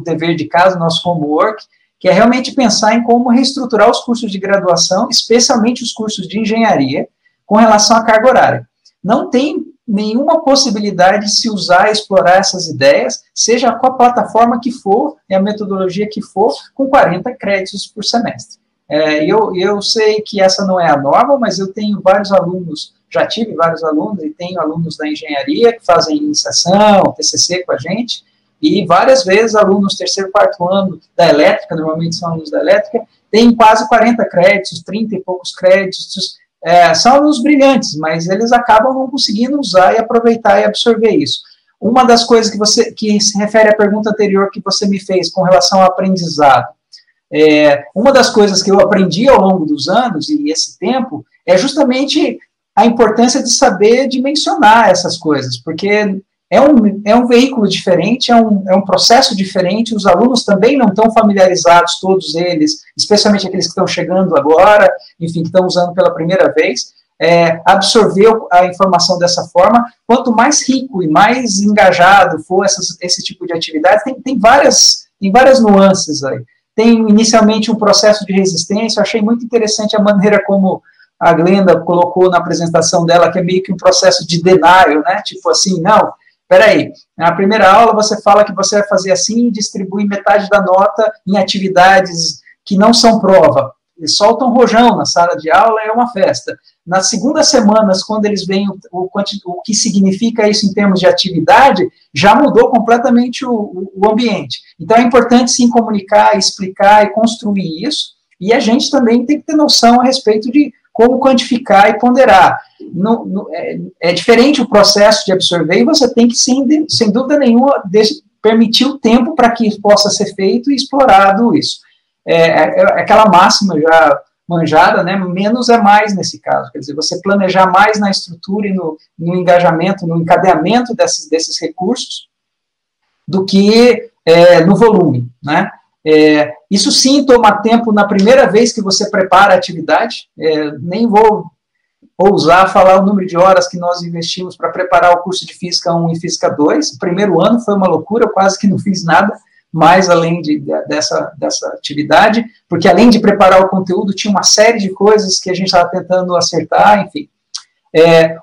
dever de casa, nosso homework, que é realmente pensar em como reestruturar os cursos de graduação, especialmente os cursos de engenharia, com relação à carga horária. Não tem nenhuma possibilidade de se usar e explorar essas ideias, seja com a plataforma que for, e a metodologia que for, com 40 créditos por semestre. Eu sei que essa não é a norma, mas eu tenho vários alunos, já tive vários alunos, e tenho alunos da engenharia que fazem iniciação, TCC com a gente, e várias vezes alunos terceiro, quarto ano da elétrica, normalmente são alunos da elétrica, têm quase 40 créditos, 30 e poucos créditos, são alunos brilhantes, mas eles acabam não conseguindo usar e aproveitar e absorver isso. Uma das coisas que se refere à pergunta anterior que você me fez com relação ao aprendizado, uma das coisas que eu aprendi ao longo dos anos e esse tempo é justamente a importância de saber dimensionar essas coisas, porque é um veículo diferente, é um processo diferente, os alunos também não estão familiarizados, todos eles, especialmente aqueles que estão chegando agora, enfim, que estão usando pela primeira vez, absorver a informação dessa forma. Quanto mais rico e mais engajado for esse tipo de atividade, tem várias nuances aí. Tem inicialmente um processo de resistência, eu achei muito interessante a maneira como a Glenda colocou na apresentação dela, que é meio que um processo de denial, né, tipo assim, não, peraí, na primeira aula você fala que você vai fazer assim e distribui metade da nota em atividades que não são prova. Eles soltam rojão na sala de aula, é uma festa. Nas segundas semanas, quando eles veem o que significa isso em termos de atividade, já mudou completamente o ambiente. Então é importante sim comunicar, explicar e construir isso, e a gente também tem que ter noção a respeito de como quantificar e ponderar. É diferente o processo de absorver, e você tem que, sem dúvida nenhuma, permitir o tempo para que possa ser feito e explorado isso. Aquela máxima já manjada, né, menos é mais nesse caso, quer dizer, você planejar mais na estrutura e no engajamento, no encadeamento desses recursos, do que no volume, né? Isso sim toma tempo na primeira vez que você prepara a atividade, nem vou ousar falar o número de horas que nós investimos para preparar o curso de Física 1 e Física 2, o primeiro ano foi uma loucura, eu quase que não fiz nada mais além dessa atividade, porque além de preparar o conteúdo, tinha uma série de coisas que a gente estava tentando acertar, enfim.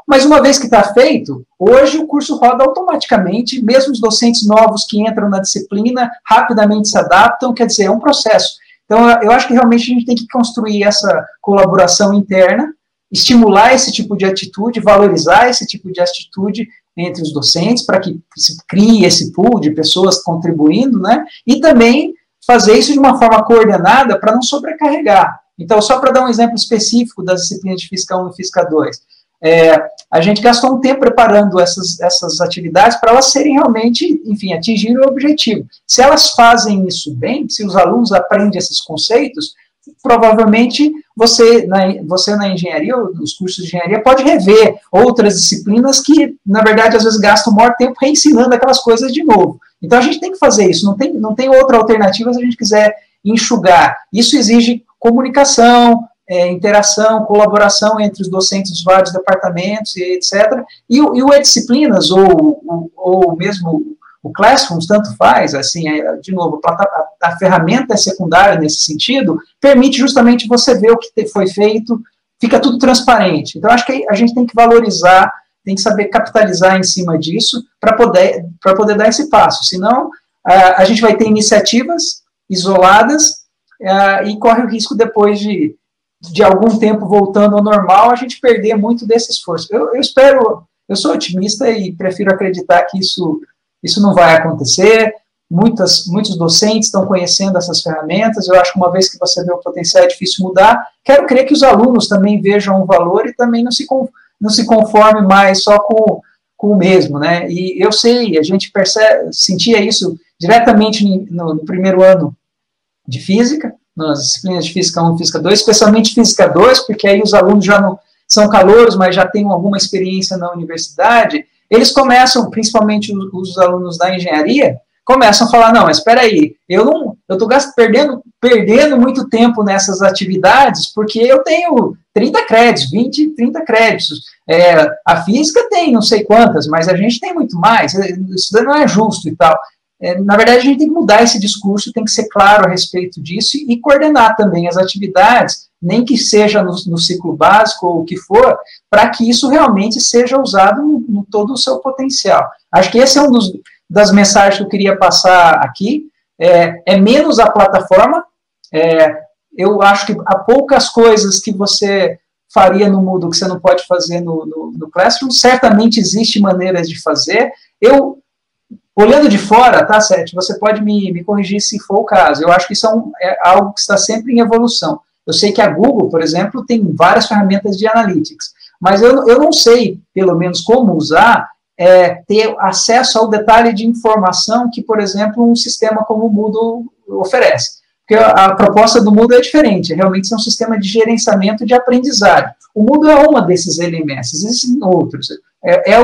Mas uma vez que está feito, hoje o curso roda automaticamente, mesmo os docentes novos que entram na disciplina, rapidamente se adaptam, quer dizer, é um processo. Então, eu acho que realmente a gente tem que construir essa colaboração interna, estimular esse tipo de atitude, valorizar esse tipo de atitude entre os docentes, para que se crie esse pool de pessoas contribuindo, né, e também fazer isso de uma forma coordenada para não sobrecarregar. Então, só para dar um exemplo específico das disciplinas de Física 1 e Física 2, a gente gastou um tempo preparando essas atividades para elas serem realmente, enfim, atingirem o objetivo. Se elas fazem isso bem, se os alunos aprendem esses conceitos, provavelmente você na engenharia, ou nos cursos de engenharia, pode rever outras disciplinas que, na verdade, às vezes gastam o maior tempo reensinando aquelas coisas de novo. Então, a gente tem que fazer isso, não tem outra alternativa se a gente quiser enxugar. Isso exige comunicação, interação, colaboração entre os docentes dos vários departamentos, e etc. E o e-disciplinas, ou mesmo o Classrooms, tanto faz, assim, de novo, a ferramenta é secundária nesse sentido, permite justamente você ver o que foi feito, fica tudo transparente. Então, acho que a gente tem que valorizar, tem que saber capitalizar em cima disso para poder dar esse passo. Senão, a gente vai ter iniciativas isoladas e corre o risco depois de algum tempo voltando ao normal, a gente perder muito desse esforço. Eu sou otimista e prefiro acreditar que isso não vai acontecer. Muitos docentes estão conhecendo essas ferramentas. Eu acho que uma vez que você vê o potencial, é difícil mudar. Quero crer que os alunos também vejam o valor e também não se conforme mais só com o mesmo, né? E eu sei, a gente sentia isso diretamente no primeiro ano de física, nas disciplinas de Física 1 e Física 2, especialmente Física 2, porque aí os alunos já não são calouros, mas já têm alguma experiência na universidade. Eles começam, principalmente os alunos da engenharia, começam a falar, não, mas espera aí, eu estou perdendo muito tempo nessas atividades, porque eu tenho 30 créditos, 20, 30 créditos. A física tem não sei quantas, mas a gente tem muito mais, isso não é justo e tal. Na verdade, a gente tem que mudar esse discurso, tem que ser claro a respeito disso e coordenar também as atividades, nem que seja no ciclo básico ou o que for, para que isso realmente seja usado no todo o seu potencial. Acho que esse é das mensagens que eu queria passar aqui, menos a plataforma. Eu acho que há poucas coisas que você faria no Moodle que você não pode fazer no Classroom. Certamente existem maneiras de fazer. Olhando de fora, tá, Sete, você pode me corrigir se for o caso. Eu acho que isso é algo que está sempre em evolução. Eu sei que a Google, por exemplo, tem várias ferramentas de analytics, mas eu não sei, pelo menos, como usar, ter acesso ao detalhe de informação que, por exemplo, um sistema como o Moodle oferece. Porque a proposta do Moodle é diferente, realmente é um sistema de gerenciamento de aprendizagem. O Moodle é uma desses LMS, existem outros. É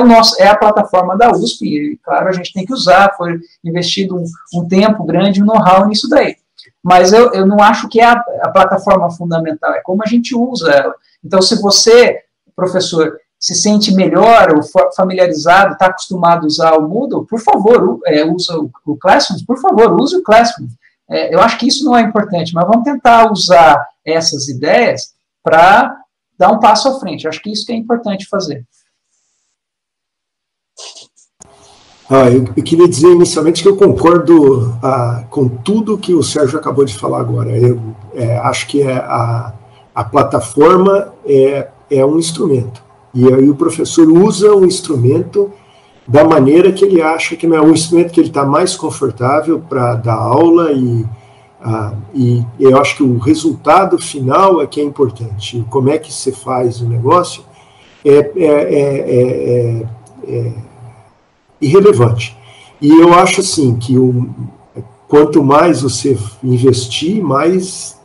a plataforma da USP, e, claro, a gente tem que usar, foi investido um tempo grande, um know-how nisso daí. Mas eu não acho que é a plataforma fundamental, é como a gente usa ela. Então, se você, professor, se sente melhor ou familiarizado, está acostumado a usar o Moodle, por favor, usa o Classroom, por favor, use o Classroom. Eu acho que isso não é importante, mas vamos tentar usar essas ideias para dar um passo à frente. Eu acho que isso que é importante fazer. Eu queria dizer inicialmente que eu concordo com tudo que o Sérgio acabou de falar agora. Eu acho que a plataforma é um instrumento. E aí o professor usa o instrumento da maneira que ele acha que não é um instrumento que ele está mais confortável para dar aula e eu acho que o resultado final é que é importante. Como é que você faz o negócio é irrelevante. E eu acho assim que quanto mais você investir, mais...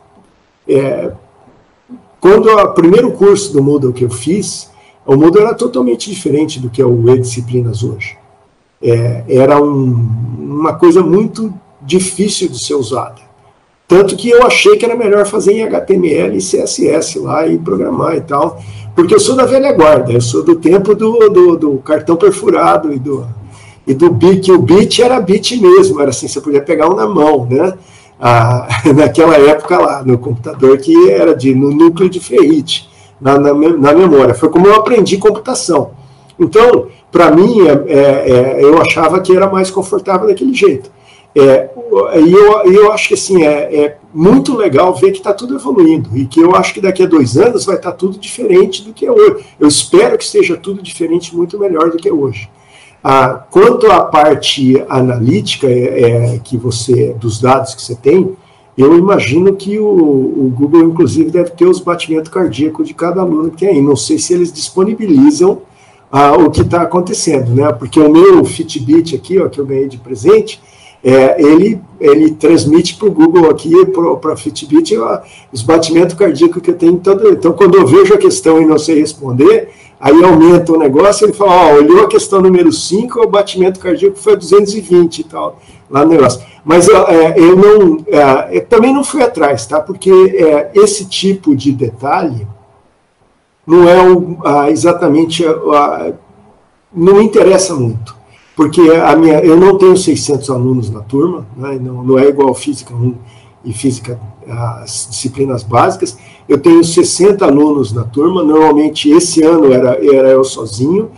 Quando o primeiro curso do Moodle que eu fiz, o Moodle era totalmente diferente do que é o E-Disciplinas hoje. Era uma coisa muito difícil de ser usada. Tanto que eu achei que era melhor fazer em HTML e CSS lá e programar e tal, porque eu sou da velha guarda, eu sou do tempo do cartão perfurado e do bit, que o bit era bit mesmo, era assim, você podia pegar um na mão, né? Naquela época lá, no computador que era no núcleo de ferrite, na memória. Foi como eu aprendi computação. Então, para mim, eu achava que era mais confortável daquele jeito. E eu acho que assim, é muito legal ver que está tudo evoluindo, e que eu acho que daqui a 2 anos vai estar tudo diferente do que é hoje. Eu espero que esteja tudo diferente, muito melhor do que é hoje. Quanto à parte analítica dos dados que você tem, eu imagino que o Google, inclusive, deve ter os batimentos cardíacos de cada aluno que tem aí. Não sei se eles disponibilizam o que está acontecendo, né? Porque o meu Fitbit aqui, ó, que eu ganhei de presente, Ele transmite para o Google aqui, para a Fitbit, os batimentos cardíacos que eu tenho. Então, quando eu vejo a questão e não sei responder, aí aumenta o negócio, ele fala, olhou a questão número 5, o batimento cardíaco foi 220 e tal, lá no negócio. Mas eu também não fui atrás, tá? Porque esse tipo de detalhe não é exatamente, não me interessa muito, porque eu não tenho 600 alunos na turma, né? Não é igual Física 1 e Física, as disciplinas básicas. Eu tenho 60 alunos na turma, normalmente esse ano era eu sozinho,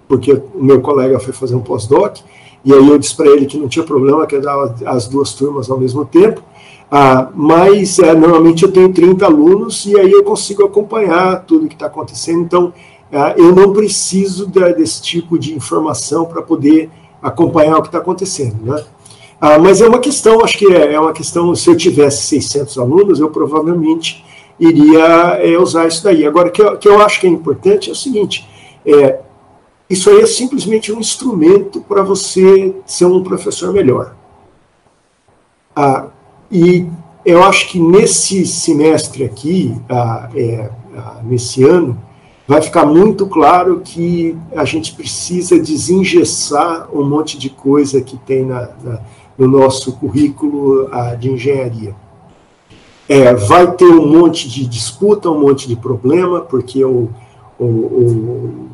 porque o meu colega foi fazer um pós-doc, e aí eu disse para ele que não tinha problema, que eu dava as duas turmas ao mesmo tempo, mas normalmente eu tenho 30 alunos, e aí eu consigo acompanhar tudo que está acontecendo, então eu não preciso desse tipo de informação para poder acompanhar o que está acontecendo, né? Mas é uma questão, acho que é uma questão, se eu tivesse 600 alunos, eu provavelmente iria usar isso daí. Agora, o que eu acho que é importante é o seguinte, isso aí é simplesmente um instrumento para você ser um professor melhor. E eu acho que nesse semestre aqui, nesse ano, vai ficar muito claro que a gente precisa desengessar um monte de coisa que tem no nosso currículo de engenharia. Vai ter um monte de disputa, um monte de problema, porque o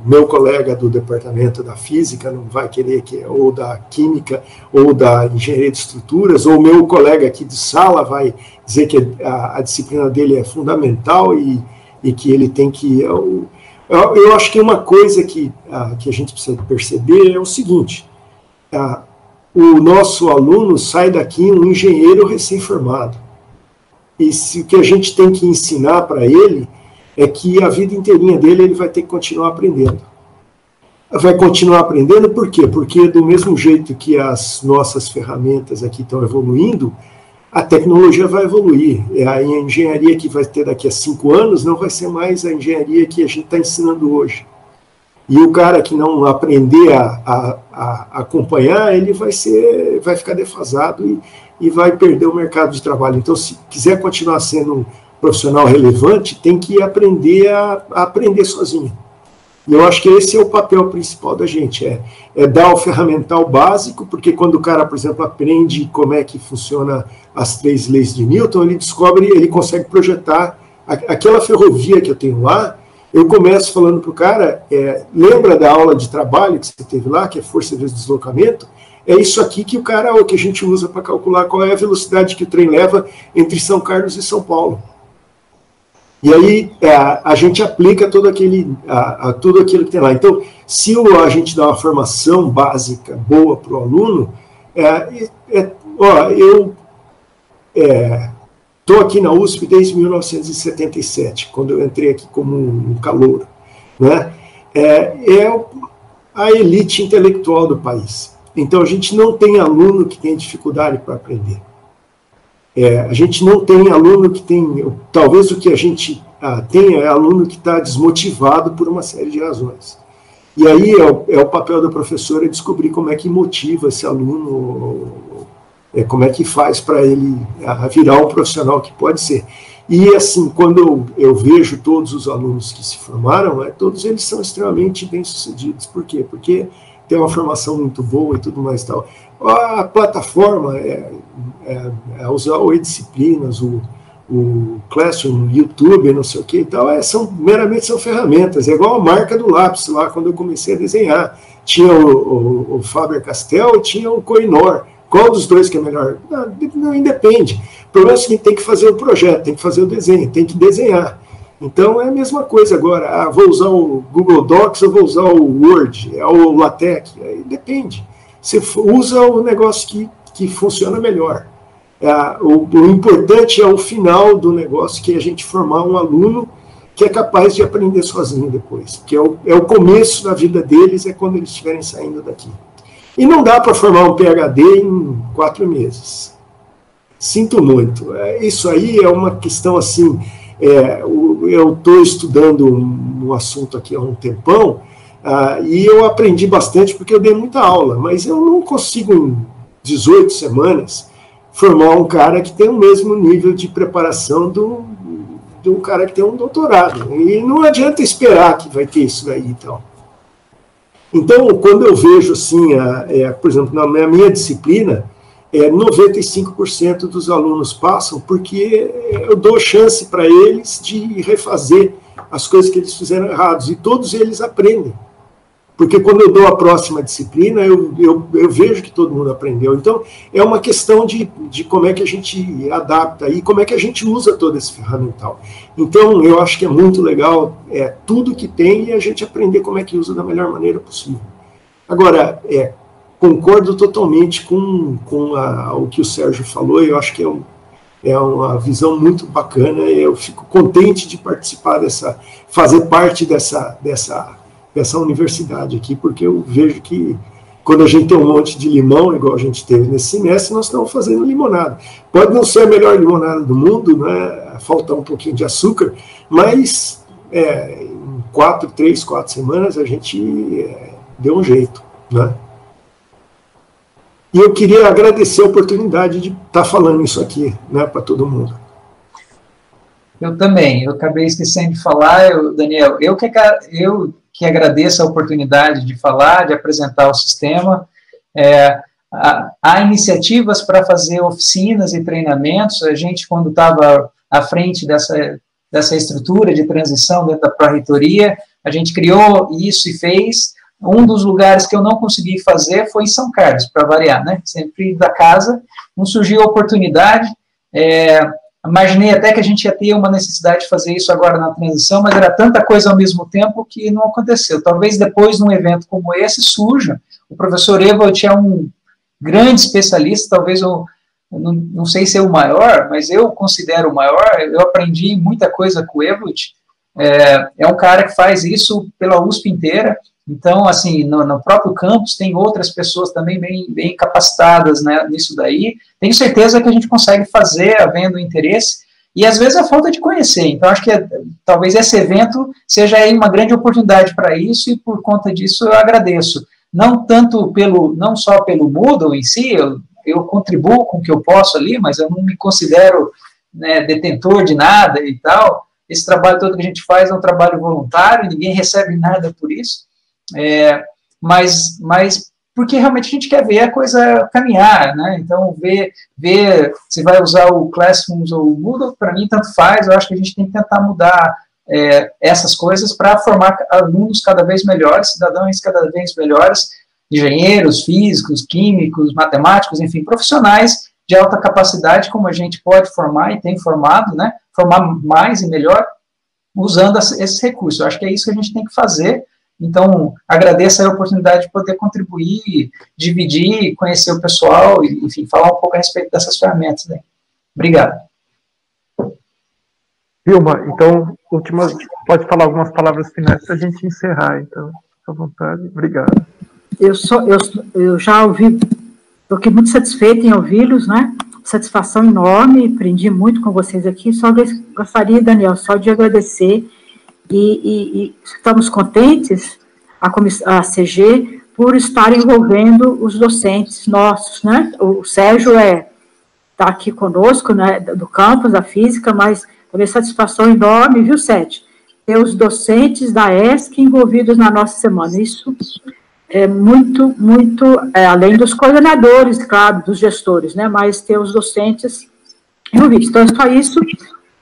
meu colega do departamento da física não vai querer ou da química, ou da engenharia de estruturas, ou o meu colega aqui de sala vai dizer que a disciplina dele é fundamental e que ele tem que... Eu acho que uma coisa que a gente precisa perceber é o seguinte, o nosso aluno sai daqui um engenheiro recém-formado. E o que a gente tem que ensinar para ele é que a vida inteirinha dele ele vai ter que continuar aprendendo. Vai continuar aprendendo por quê? Porque do mesmo jeito que as nossas ferramentas aqui estão evoluindo, a tecnologia vai evoluir. A engenharia que vai ter daqui a 5 anos não vai ser mais a engenharia que a gente está ensinando hoje. E o cara que não aprender a acompanhar, ele vai ficar defasado e vai perder o mercado de trabalho. Então, se quiser continuar sendo um profissional relevante, tem que aprender a aprender sozinho. E eu acho que esse é o papel principal da gente, é dar o ferramental básico, porque quando o cara, por exemplo, aprende como é que funciona as 3 leis de Newton, ele consegue projetar aquela ferrovia que eu tenho lá. Eu começo falando para o cara, lembra da aula de trabalho que você teve lá, que é força vezes deslocamento? É isso aqui que que a gente usa para calcular qual é a velocidade que o trem leva entre São Carlos e São Paulo. E aí a gente aplica tudo aquilo que tem lá. Então, se a gente dá uma formação básica boa para o aluno, eu estou aqui na USP desde 1977, quando eu entrei aqui como um calouro, né? A elite intelectual do país. Então, a gente não tem aluno que tem dificuldade para aprender. A gente não tem aluno que tem... Talvez o que a gente tenha é aluno que está desmotivado por uma série de razões. E aí é o papel do professor descobrir como é que motiva esse aluno, como é que faz para ele virar um profissional que pode ser. E assim, quando eu vejo todos os alunos que se formaram, todos eles são extremamente bem-sucedidos. Por quê? Porque tem uma formação muito boa e tudo mais tal. A plataforma usar o e-disciplinas, o Classroom, o YouTube, não sei o que e tal, meramente são ferramentas. É igual a marca do lápis lá, quando eu comecei a desenhar. Tinha o Faber-Castell e tinha o Koh-i-Noor. Qual dos dois que é melhor? Não independe. O problema é o seguinte, tem que fazer o projeto, tem que fazer o desenho, tem que desenhar. Então é a mesma coisa agora. Vou usar o Google Docs ou vou usar o Word, o LaTeX. Aí depende. Você usa o negócio que funciona melhor. O importante é o final do negócio, que é a gente formar um aluno que é capaz de aprender sozinho depois. Que é o começo da vida deles, é quando eles estiverem saindo daqui. E não dá para formar um PhD em 4 meses. Sinto muito. Isso aí é uma questão assim... eu estou estudando um assunto aqui há um tempão, e eu aprendi bastante porque eu dei muita aula, mas eu não consigo, 18 semanas, formar um cara que tem o mesmo nível de preparação de um cara que tem um doutorado. E não adianta esperar que vai ter isso daí, então. Então, quando eu vejo, assim, por exemplo, na minha disciplina, 95% dos alunos passam porque eu dou chance para eles de refazer as coisas que eles fizeram errados, e todos eles aprendem. Porque quando eu dou a próxima disciplina, eu vejo que todo mundo aprendeu. Então, é uma questão de como é que a gente adapta e como é que a gente usa todo esse ferramental. Então, eu acho que é muito legal tudo que tem e a gente aprender como é que usa da melhor maneira possível. Agora, concordo totalmente com o que o Sérgio falou, eu acho que é uma visão muito bacana, eu fico contente de participar fazer parte dessa universidade aqui, porque eu vejo que quando a gente tem um monte de limão, igual a gente teve nesse semestre, nós estamos fazendo limonada. Pode não ser a melhor limonada do mundo, né? Falta um pouquinho de açúcar, mas em 3, 4 semanas a gente deu um jeito, né? E eu queria agradecer a oportunidade de estar falando isso aqui, né, para todo mundo. Eu também, eu acabei esquecendo de falar, Daniel, eu que agradeço a oportunidade de falar, de apresentar o sistema. Há iniciativas para fazer oficinas e treinamentos. A gente, quando estava à frente dessa estrutura de transição dentro da pró-reitoria, a gente criou isso e fez. Um dos lugares que eu não consegui fazer foi em São Carlos, para variar, né? Sempre da casa, não surgiu a oportunidade. Imaginei até que a gente ia ter uma necessidade de fazer isso agora na transição, mas era tanta coisa ao mesmo tempo que não aconteceu. Talvez depois, num evento como esse, surja. O professor Ewald é um grande especialista, talvez eu não sei se é o maior, mas eu considero o maior. Eu aprendi muita coisa com o Ewald. É um cara que faz isso pela USP inteira. Então, assim, no próprio campus tem outras pessoas também bem capacitadas, né, nisso daí. Tenho certeza que a gente consegue fazer, havendo interesse, e às vezes a falta de conhecer. Então, acho que talvez esse evento seja aí uma grande oportunidade para isso, e por conta disso eu agradeço. Não só pelo Moodle em si, eu contribuo com o que eu posso ali, mas eu não me considero, né, detentor de nada e tal. Esse trabalho todo que a gente faz é um trabalho voluntário, ninguém recebe nada por isso. Mas porque realmente a gente quer ver a coisa caminhar, né? Então, ver se vai usar o Classrooms ou o Moodle, para mim, tanto faz. Eu acho que a gente tem que tentar mudar essas coisas para formar alunos cada vez melhores, cidadãos cada vez melhores, engenheiros, físicos, químicos, matemáticos, enfim, profissionais de alta capacidade, como a gente pode formar e tem formado, né? Formar mais e melhor usando esses recursos. Eu acho que é isso que a gente tem que fazer. Então, agradeço a oportunidade de poder contribuir, dividir, conhecer o pessoal, e, enfim, falar um pouco a respeito dessas ferramentas, né? Obrigado. Vilma, então, pode falar algumas palavras finais para a gente encerrar, então, fica à vontade. Obrigado. Eu já ouvi, fiquei muito satisfeita em ouvi-los, né? Satisfação enorme, aprendi muito com vocês aqui. Só gostaria, Daniel, só de agradecer. E estamos contentes, a CG, por estar envolvendo os docentes nossos, né? O Sérgio está aqui conosco, né, do campus, da física, mas também satisfação enorme, viu, Sete? Ter os docentes da ESC envolvidos na nossa semana. Isso é muito, além dos coordenadores, claro, dos gestores, né? Mas ter os docentes envolvidos. Então, é só isso.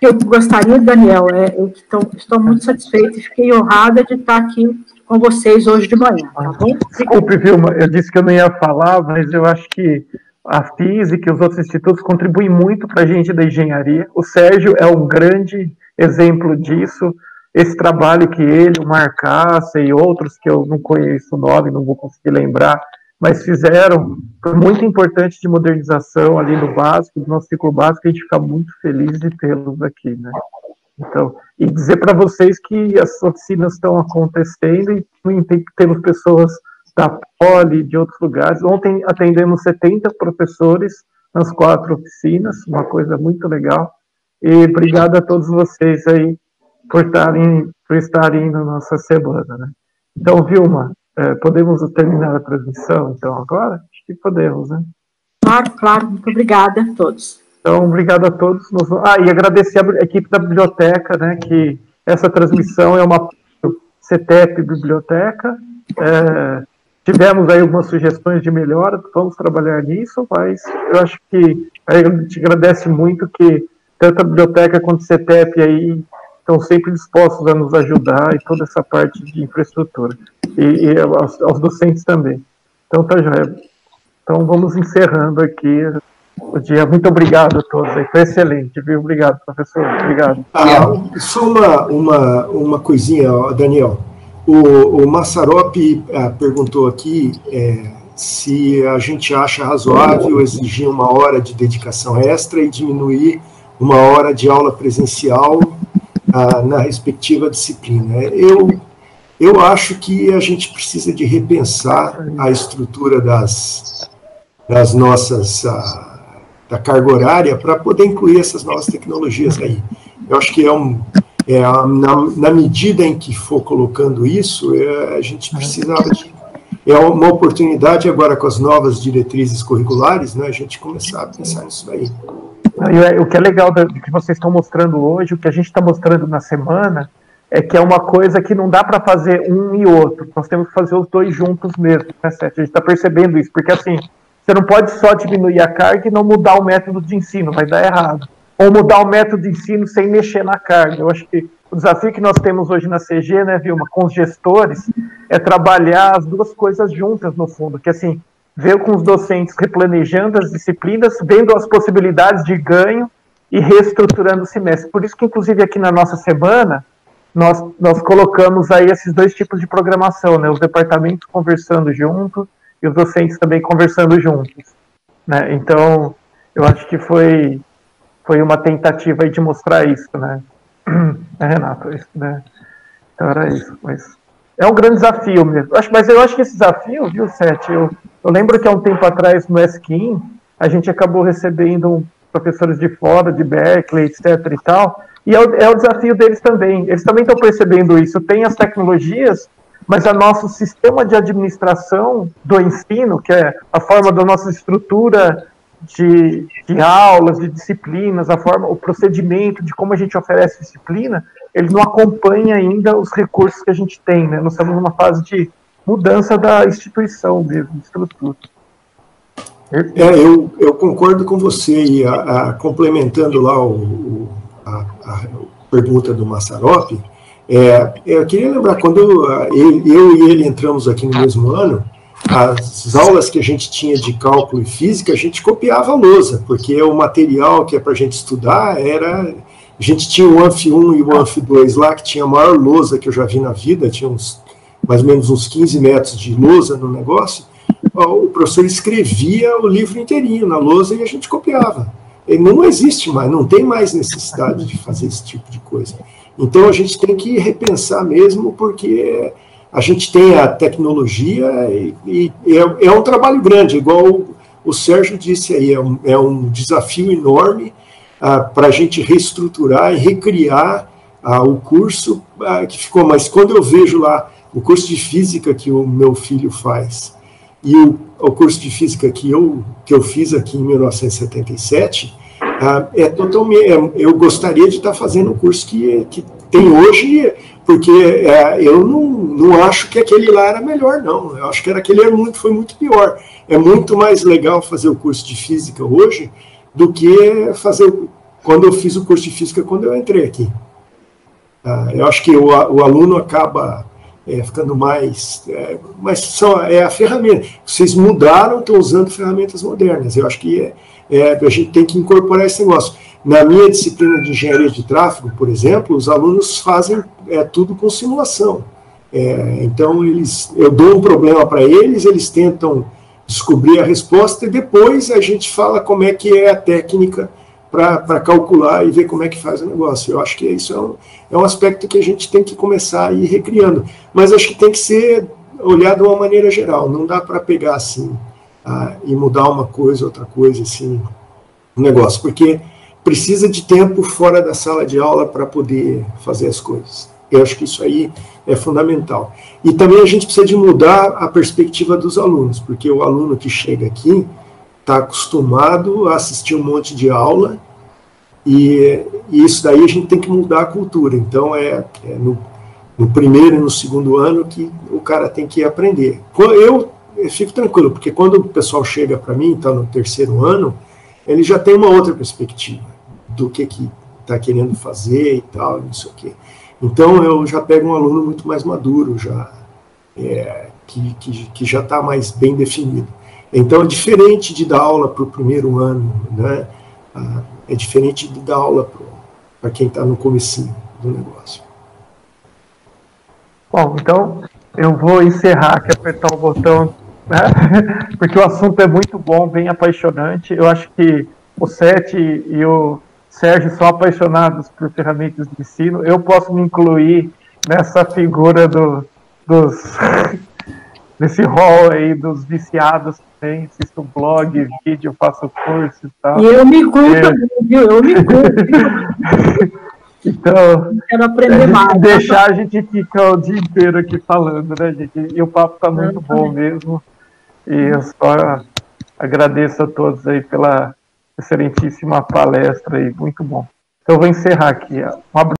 Eu gostaria, Daniel, eu estou muito satisfeita e fiquei honrada de estar aqui com vocês hoje de manhã, tá bom? Desculpe, Vilma, eu disse que eu não ia falar, mas eu acho que a física e os outros institutos contribuem muito para a gente da engenharia. O Sérgio é um grande exemplo disso. Esse trabalho que ele, o Marcaça e outros que eu não conheço o nome, não vou conseguir lembrar, mas fizeram, foi muito importante de modernização ali no básico, do nosso ciclo básico, a gente fica muito feliz de tê-los aqui, né? Então, e dizer para vocês que as oficinas estão acontecendo e temos pessoas da Poli, de outros lugares. Ontem atendemos 70 professores nas 4 oficinas, uma coisa muito legal. E obrigado a todos vocês aí por estarem na nossa semana, né? Então, Vilma, podemos terminar a transmissão, então, agora? Acho que podemos, né? Claro, muito obrigada a todos. Então, obrigado a todos. E agradecer a equipe da biblioteca, né, que essa transmissão é uma CETEP Biblioteca. Tivemos aí algumas sugestões de melhora, vamos trabalhar nisso, mas eu acho que a gente agradece muito que tanto a biblioteca quanto o CETEP aí estão sempre dispostos a nos ajudar e toda essa parte de infraestrutura. E aos docentes também. Então, tá joia. Então, vamos encerrando aqui o dia. Muito obrigado a todos. Foi excelente, viu? Obrigado, professor. Obrigado. Só uma coisinha, Daniel. O Massaropi perguntou aqui se a gente acha razoável exigir 1 hora de dedicação extra e diminuir 1 hora de aula presencial na respectiva disciplina. Eu acho que a gente precisa de repensar a estrutura das nossas, da carga horária para poder incluir essas novas tecnologias aí. Eu acho que na medida em que for colocando isso, a gente precisava de... É uma oportunidade agora com as novas diretrizes curriculares, né, a gente começar a pensar nisso aí. O que é legal do que vocês estão mostrando hoje, o que a gente está mostrando na semana, é que é uma coisa que não dá para fazer um e outro. Nós temos que fazer os dois juntos mesmo, né, Sete? A gente está percebendo isso, porque assim, você não pode só diminuir a carga e não mudar o método de ensino, vai dar errado. Ou mudar o método de ensino sem mexer na carga. Eu acho que o desafio que nós temos hoje na CG, né, Vilma, com os gestores, é trabalhar as duas coisas juntas, no fundo, que assim, ver com os docentes replanejando as disciplinas, vendo as possibilidades de ganho e reestruturando o semestre. Por isso que, inclusive, aqui na nossa semana, nós colocamos aí esses dois tipos de programação, né, os departamentos conversando junto e os docentes também conversando juntos, né? Então, eu acho que foi uma tentativa aí de mostrar isso, né? Renato, isso, né? Então era isso, mas é um grande desafio mesmo. Mas eu acho que esse desafio, viu, Sete? Eu lembro que há um tempo atrás no ESCIM, a gente acabou recebendo professores de fora, de Berkeley, etc. e tal, e é o desafio deles também. Eles também estão percebendo isso. Tem as tecnologias, mas o nosso sistema de administração do ensino, que é a forma da nossa estrutura de aulas, de disciplinas, o procedimento de como a gente oferece disciplina, ele não acompanha ainda os recursos que a gente tem, né? Nós estamos numa fase de mudança da instituição mesmo, de estrutura. Eu concordo com você, e complementando lá a pergunta do Massaropi, eu queria lembrar, quando eu e ele entramos aqui no mesmo ano, as aulas que a gente tinha de cálculo e física, a gente copiava a lousa, porque o material que é para a gente estudar a gente tinha o Anf 1 e o Anf 2 lá, que tinha a maior lousa que eu já vi na vida, tinha mais ou menos uns 15 metros de lousa no negócio. O professor escrevia o livro inteirinho na lousa e a gente copiava. Ele não existe mais, não tem mais necessidade de fazer esse tipo de coisa. Então a gente tem que repensar mesmo, porque a gente tem a tecnologia e é um trabalho grande, igual o Sérgio disse aí, é um desafio enorme para a gente reestruturar e recriar o curso que ficou. Mas quando eu vejo lá o curso de física que o meu filho faz e o curso de física que eu fiz aqui em 1977, eu gostaria de estar fazendo o curso que tem hoje, porque eu não acho que aquele lá era melhor, não. Eu acho que aquele foi muito pior. É muito mais legal fazer o curso de física hoje do que quando eu fiz o curso de física quando eu entrei aqui. Eu acho que o aluno acaba ficando mais... mas a ferramenta. Vocês mudaram, estão usando ferramentas modernas. Eu acho que a gente tem que incorporar esse negócio. Na minha disciplina de engenharia de tráfego, por exemplo, os alunos fazem tudo com simulação. Então, eu dou um problema para eles tentam descobrir a resposta e depois a gente fala como é que é a técnica para calcular e ver como é que faz o negócio. Eu acho que isso é um aspecto que a gente tem que começar a ir recriando. Mas acho que tem que ser olhado de uma maneira geral. Não dá para pegar assim e mudar uma coisa, outra coisa, assim, o negócio. Porque precisa de tempo fora da sala de aula para poder fazer as coisas. Eu acho que isso aí é fundamental. E também a gente precisa de mudar a perspectiva dos alunos, porque o aluno que chega aqui, está acostumado a assistir um monte de aula, e isso daí a gente tem que mudar a cultura. Então, no primeiro e no segundo ano que o cara tem que aprender. Eu fico tranquilo, porque quando o pessoal chega para mim, está no terceiro ano, ele já tem uma outra perspectiva do que está querendo fazer e tal, não sei o quê. Então, eu já pego um aluno muito mais maduro, já, que já está mais bem definido. Então, é diferente de dar aula para o primeiro ano, né? É diferente de dar aula para quem está no comecinho do negócio. Bom, então eu vou encerrar aqui, apertar o botão, né? Porque o assunto é muito bom, bem apaixonante. Eu acho que o Sete e o Sérgio são apaixonados por ferramentas de ensino. Eu posso me incluir nessa figura desse rol aí dos viciados que tem, assisto blog, vídeo, faço curso e tal. E eu me incluo também, viu? Eu me incluo. Então, quero aprender mais. Deixar a gente ficar o dia inteiro aqui falando, né, gente? E o papo está muito bom mesmo. E eu só agradeço a todos aí pela excelentíssima palestra aí, muito bom. Então, eu vou encerrar aqui. Um abraço.